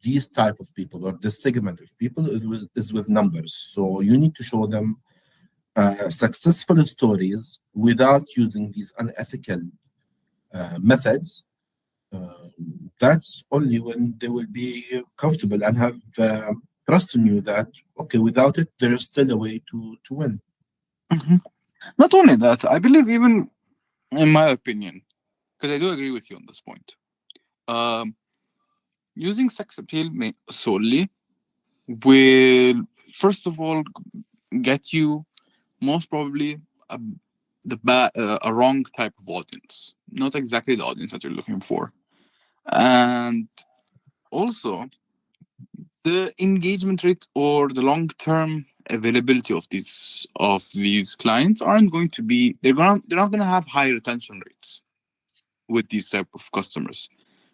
these type of people or this segment of people is with numbers. So you need to show them successful stories without using these unethical methods. That's only when they will be comfortable and have trust in you that, okay, without it, there is still a way to win. Mhm. Not only that, I believe, even in my opinion, because I do agree with you on this point, um, using sex appeal solely will, first of all, get you most probably a wrong type of audience, not exactly the audience that you're looking for, and also the engagement rate or the long-term availability of these clients aren't going to be, they're not gonna have high retention rates with these type of customers.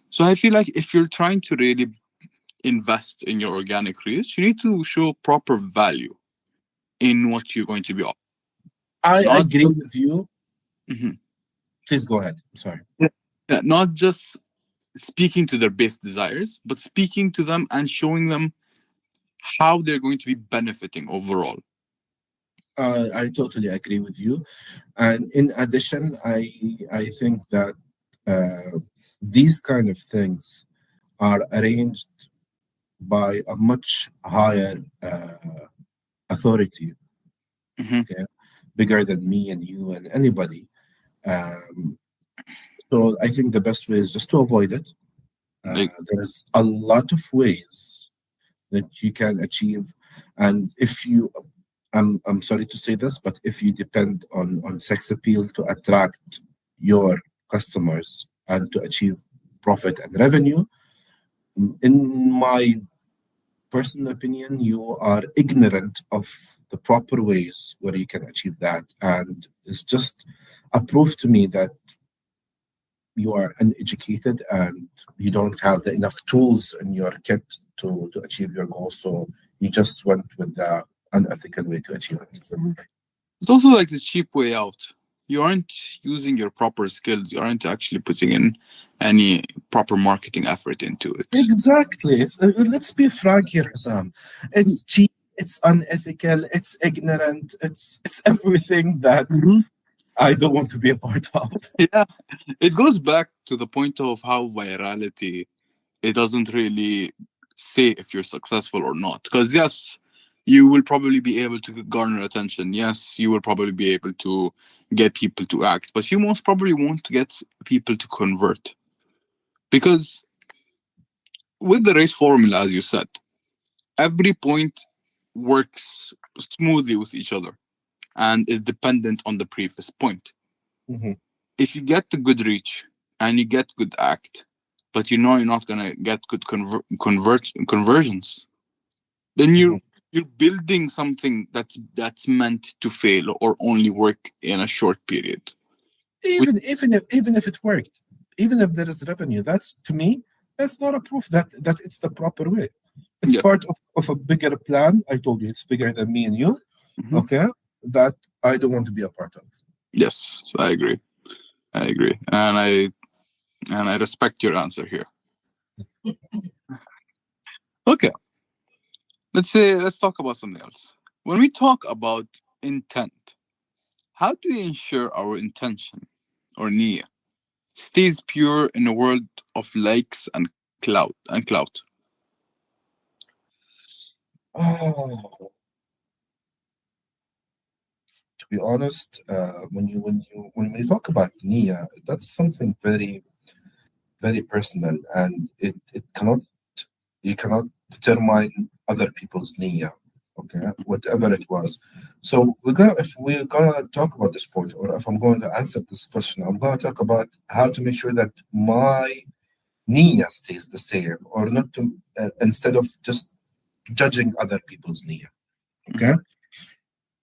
So I feel like if you're trying to really invest in your organic reach, you need to show proper value in what you're going to be offering. I Not agree with you. Mhm. Please go ahead. I'm sorry. Yeah, not just speaking to their base desires, but speaking to them and showing them how they're going to be benefiting overall. I totally agree with you. And in addition, I think that these kind of things are arranged by a much higher authority, Mhm. okay, bigger than me and you and anybody. Um, so I think the best way is just to avoid it. Like, There's a lot of ways that you can achieve, and if you, I'm sorry to say this, but if you depend on sex appeal to attract your customers and to achieve profit and revenue, in my personal opinion, you are ignorant of the proper ways where you can achieve that. And it's just a proof to me that you are uneducated and you don't have the enough tools in your kit to achieve your goal. So you just went with the unethical way to achieve it. it's also like the cheap way out. You aren't using your proper skills. You aren't actually putting in any proper marketing effort into it. Exactly. Let's be frank here, Hassan. It's cheap. It's unethical. It's ignorant. It's everything that Mhm. I don't want to be a part of. Yeah, it goes back to the point of how virality, it doesn't really say if you're successful or not. Because yes, you will probably be able to garner attention. Yes, you will probably be able to get people to act, but you most probably won't get people to convert. Because with the race formula, as you said, every point works smoothly with each other and is dependent on the previous point. Mhm. If you get the good reach and you get good act, but you know you're not gonna get good conversions, then Mhm. you're building something that's meant to fail or only work in a short period. Which, Even if it worked, even if there is revenue, that's to me, that's not a proof that it's the proper way. It's yes, part of a bigger plan. I told you it's bigger than me and you. mhm, Okay, that I don't want to be a part of. yes, I agree. I agree, and I respect your answer here. Okay, let's talk about something else. When we talk about intent, how do we ensure our intention or niyyah stays pure in a world of likes and clout? Oh, to be honest, when we talk about Nia, that's something very very personal, and it cannot you cannot determine other people's Nia. Okay, whatever it was. So if we're gonna talk about this point, or if I'm going to answer this question, I'm gonna talk about how to make sure that my Nia stays the same, or not to instead of just judging other people's Nia. Okay,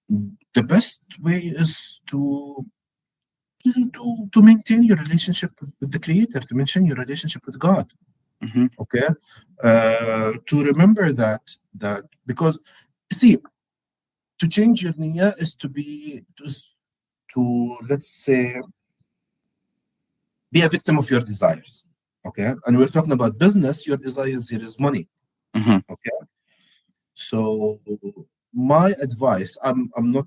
Hmm. the best way is to maintain your relationship with the creator, to maintain your relationship with God. Hmm. Okay, to remember that because see, to change your niyyah is to let's say be a victim of your desires. Okay, and we're talking about business. Your desires here is money. Hmm. Okay, so my advice, I'm not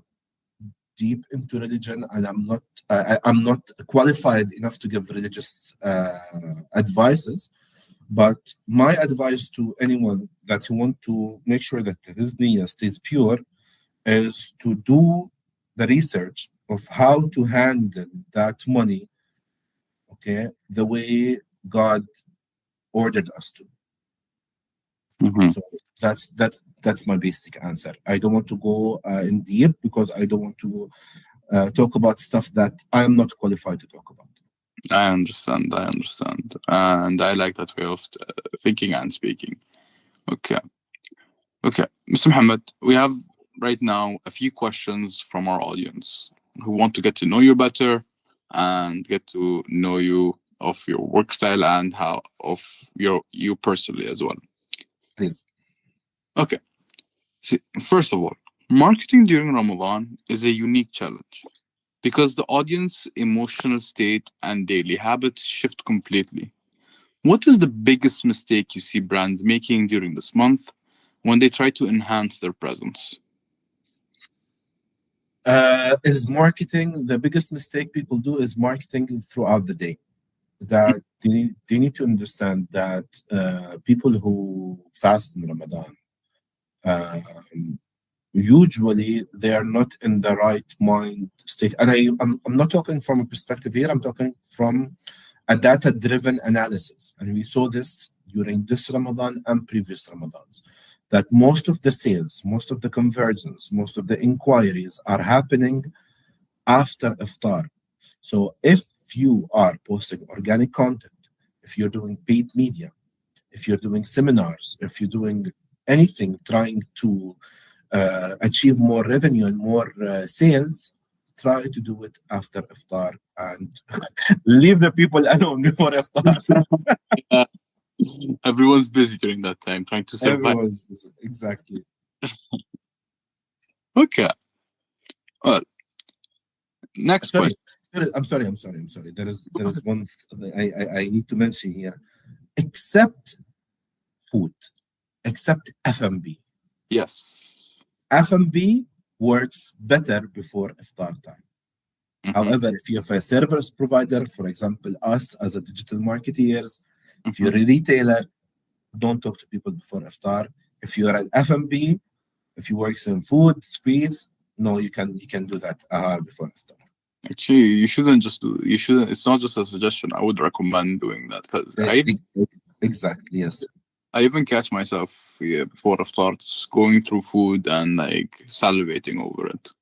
deep into religion, and I'm not qualified enough to give religious advices. But my advice to anyone that you want to make sure that his niyyah stays pure is to do the research of how to handle that money, okay, the way God ordered us to. Hmm. So that's my basic answer. I don't want to go in deep because I don't want to talk about stuff that I am not qualified to talk about. I understand. I understand, and I like that way of thinking and speaking. Okay, okay, Mr. Muhammad, we have right now a few questions from our audience who want to get to know you better and get to know you of your work style and how of you personally as well. Please. Okay, see, first of all, marketing during Ramadan is a unique challenge because the audience emotional state and daily habits shift completely. What is the biggest mistake you see brands making during this month when they try to enhance their presence? Is marketing the biggest mistake people do is marketing throughout the day. That they need to understand that people who fast in Ramadan, um, usually they are not in the right mind state. And I'm not talking from a perspective here, I'm talking from a data driven analysis. And we saw this during this Ramadan and previous Ramadans, that most of the sales, most of the conversions, most of the inquiries are happening after iftar. So if you are posting organic content, if you're doing paid media, if you're doing seminars, if you're doing anything trying to achieve more revenue and more sales, try to do it after iftar and leave the people alone before iftar. Uh, Everyone's busy during that time trying to survive. Everyone's busy. Exactly. Okay. Well, next Sorry. question. I'm sorry. There is one I need to mention here. Except food, except F&B. Yes. F&B works better before iftar time. Hmm. However, if you have a service provider, for example, us as a digital marketeers, if Hmm. you're a retailer, don't talk to people before iftar. If you're an F&B, If you work in food, sweets, no, you can do that before after. Actually, you shouldn't just do. You shouldn't. It's not just a suggestion. I would recommend doing that because E- e- Exactly, yes. I even catch myself, yeah, before I start going through food and like salivating over it.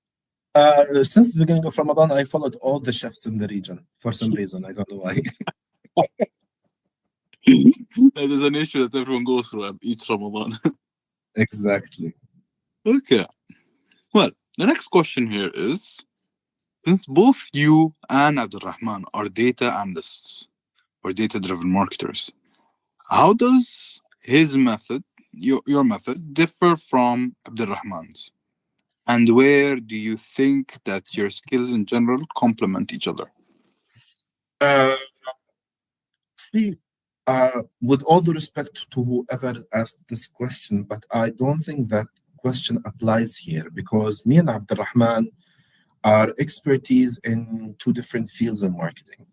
Since the beginning of Ramadan, I followed all the chefs in the region for some reason. I don't know why. That is an issue that everyone goes through at each Ramadan. Exactly. Okay. Well, the next question here is, since both you and Abdulrahman are data analysts or data driven marketers, how does his method, your method, differ from Abdulrahman's? And where do you think that your skills in general complement each other? Uh, See, with all due respect to whoever asked this question, but I don't think that question applies here because me and Abdurrahman are expertise in two different fields in marketing.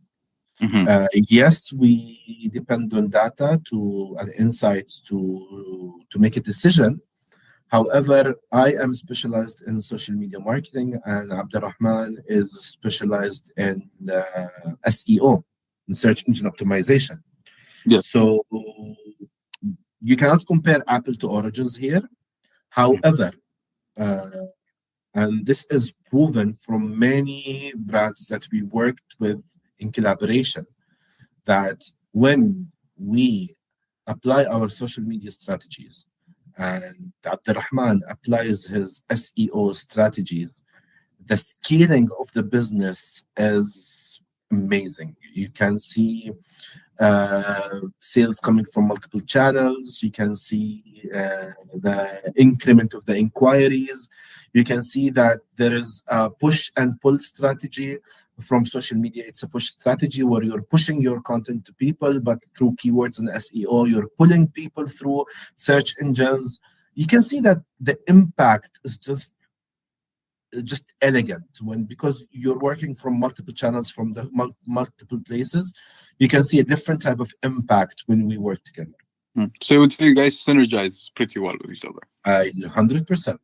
Mm-hmm. Yes, we depend on data to and insights to make a decision. However, I am specialized in social media marketing, and Abdurrahman is specialized in SEO, in search engine optimization. Yeah. So you cannot compare apple to oranges here. However, uh, and this is proven from many brands that we worked with in collaboration, that when we apply our social media strategies and Abdurrahman applies his SEO strategies, the scaling of the business is amazing. You can see sales coming from multiple channels. You can see the increment of the inquiries. You can see that there is a push and pull strategy from social media. It's a push strategy where you're pushing your content to people, but through keywords and SEO, you're pulling people through search engines. You can see that the impact is just elegant when because you're working from multiple channels from the multiple places. You can see a different type of impact when we work together. So you would say you guys synergize pretty well with each other. 100%.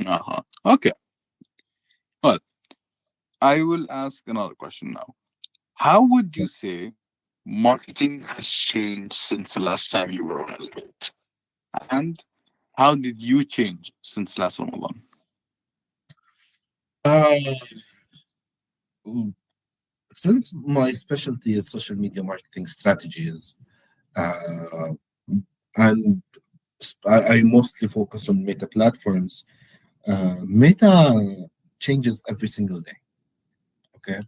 Uh-huh. Okay. Well, I will ask another question now. How would you say marketing has changed since the last time you were relevant? And how did you change since last Ramadan? Uh, since my specialty is social media marketing strategies, uh, and I mostly focus on meta platforms. Meta changes every single day. Okay,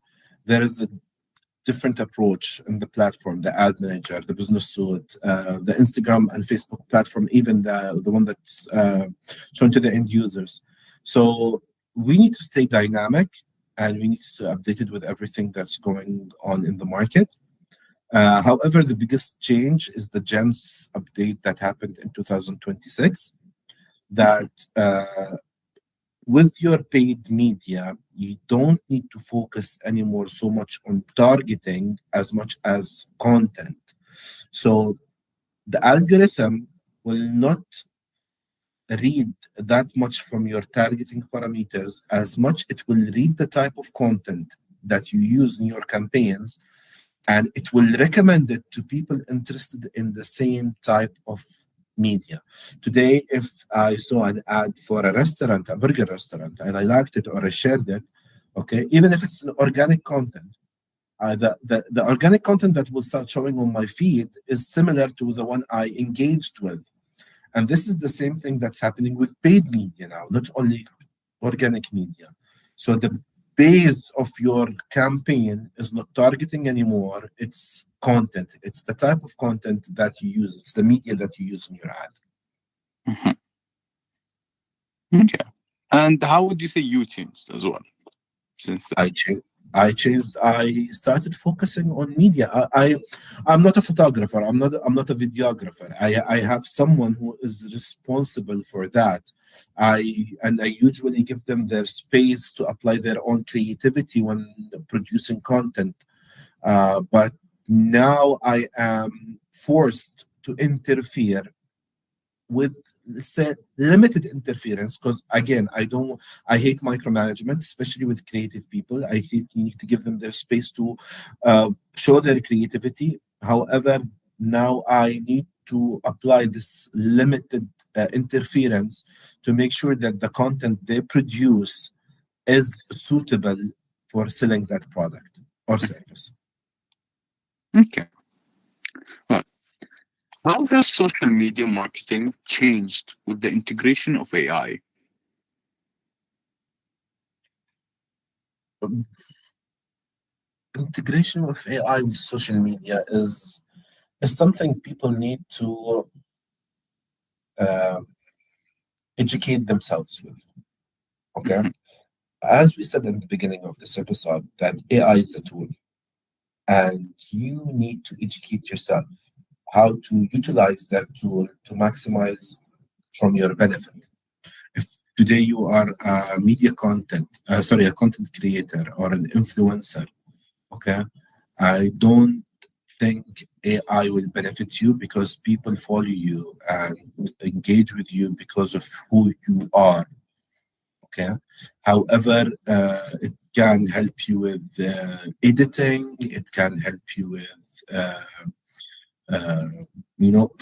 there is a different approach in the platform, the ad manager, the business suite, the Instagram and Facebook platform, even the one that's shown to the end users. So we need to stay dynamic and we need to stay updated with everything that's going on in the market. However, the biggest change is the GEMS update that happened in 2026 that with your paid media, you don't need to focus anymore so much on targeting as much as content. So the algorithm will not read that much from your targeting parameters as much it will read the type of content that you use in your campaigns, and it will recommend it to people interested in the same type of media. Today, if I saw an ad for a restaurant, a burger restaurant, and I liked it or I shared it, okay, even if it's an organic content, the organic content that will start showing on my feed is similar to the one I engaged with. And this is the same thing that's happening with paid media now, not only organic media. So the base of your campaign is not targeting anymore, it's content. It's the type of content that you use, it's the media that you use in your ad. Mhm. Okay. And how would you say you changed as well since then? I changed. I started focusing on media. I'm not a photographer. I'm not a videographer. I have someone who is responsible for that. I usually give them their space to apply their own creativity when producing content. But now I am forced to interfere with, let's say, limited interference. Because again, I hate micromanagement, especially with creative people. I think you need to give them their space to show their creativity. However, now I need to apply this limited interference to make sure that the content they produce is suitable for selling that product or service. Okay. Well, how has social media marketing changed with the integration of AI? Integration of AI with social media is something people need to uh, educate themselves with. Okay, Mhm. as we said in the beginning of this episode, that AI is a tool, and you need to educate yourself how to utilize that tool to maximize from your benefit. If today you are a media content, sorry, a content creator or an influencer, okay, I don't think AI will benefit you because people follow you and engage with you because of who you are. Okay. However, it can help you with editing. It can help you with, uh,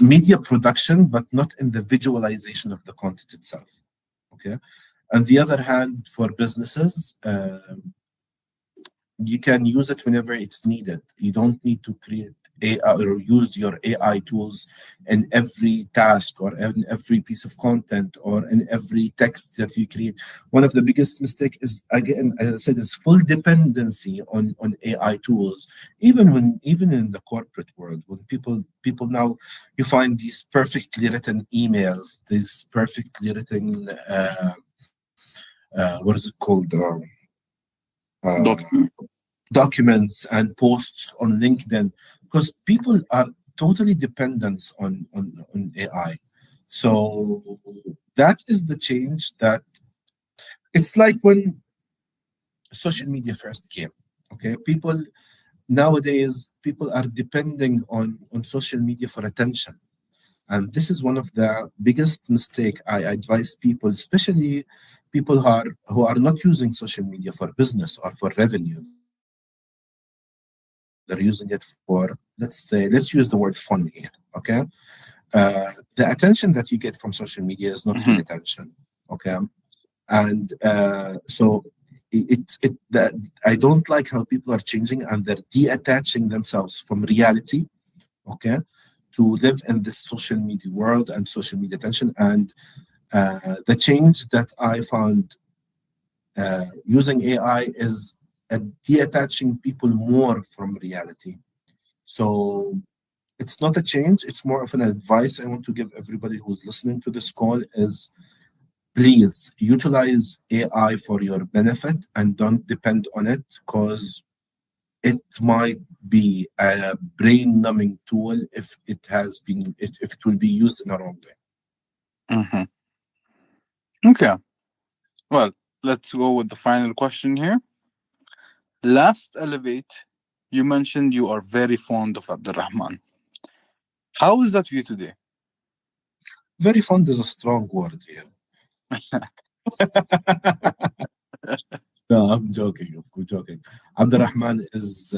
media production, but not in the visualization of the content itself. Okay. On the other hand, for businesses, you can use it whenever it's needed. You don't need to create AI or use your AI tools in every task or in every piece of content or in every text that you create. One of the biggest mistake is, again, as I said, is full dependency on AI tools. Even in the corporate world, when people now, you find these perfectly written emails, these perfectly written what is it called? Uh, Document. documents and posts on LinkedIn, because people are totally dependent on AI. So that is the change that it's like when social media first came. Okay, people nowadays people are depending on social media for attention. And this is one of the biggest mistake I advise people, especially people who are not using social media for business or for revenue. They're using it for, let's use the word fun here. Okay. The attention that you get from social media is not real Mhm. attention. Okay. And so that I don't like how people are changing and they're detaching themselves from reality. Okay, to live in this social media world and social media attention. And the change that I found using AI is detaching people more from reality. So it's not a change, it's more of an advice I want to give everybody who's listening to this call is please utilize AI for your benefit and don't depend on it, because it might be a brain numbing tool if it will be used in a wrong way. Mhm. Okay. Well, let's go with the final question here. Last Elevate, you mentioned you are very fond of Abdurrahman. How is that view today? Very fond is a strong word here. No, I'm joking. Of course, joking. Abdurrahman is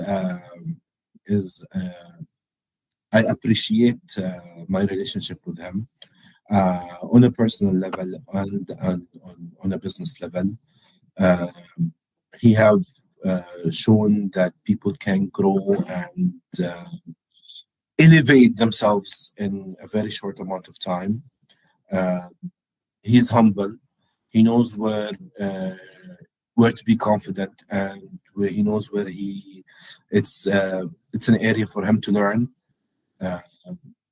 I appreciate my relationship with him on a personal level and on a business level. Uh, he have shown that people can grow and elevate themselves in a very short amount of time. Uh, he's humble. He knows where to be confident, and where he knows where he it's an area for him to learn. Uh,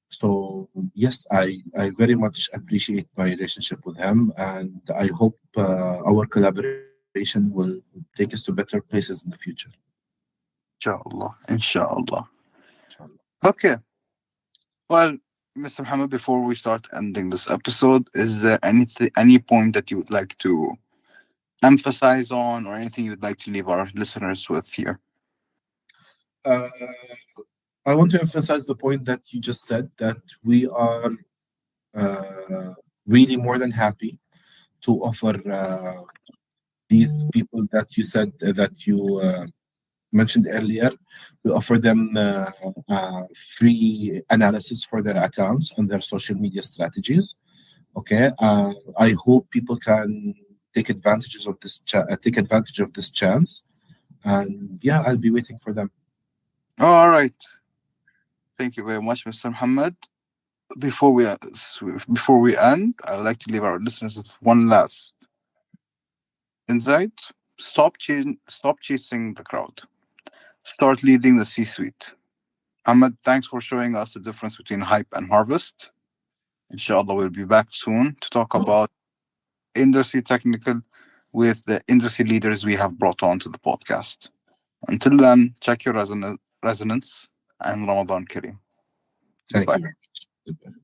so yes, I very much appreciate my relationship with him, and I hope our collaboration will take us to better places in the future. Inshallah. Inshallah. Inshallah. Okay. Well, Mr. Muhammad, before we start ending this episode, is there any point that you would like to emphasize on, or anything you would like to leave our listeners with here? Uh, I want to emphasize the point that you just said, that we are really more than happy to offer these people that you said that you mentioned earlier. We offer them free analysis for their accounts and their social media strategies. Okay, I hope people can take advantage of this chance, and yeah, I'll be waiting for them. All right. Thank you very much, Mr. Muhammad. Before we end, I would like to leave our listeners with one last insight. Stop chasing the crowd. Start leading the C-suite. Muhammad, thanks for showing us the difference between hype and harvest. Inshallah, we'll be back soon to talk about industry technical with the industry leaders we have brought on to the podcast. Until then, check your resonance and Ramadan Kareem. Thank Bye. you very much. Goodbye.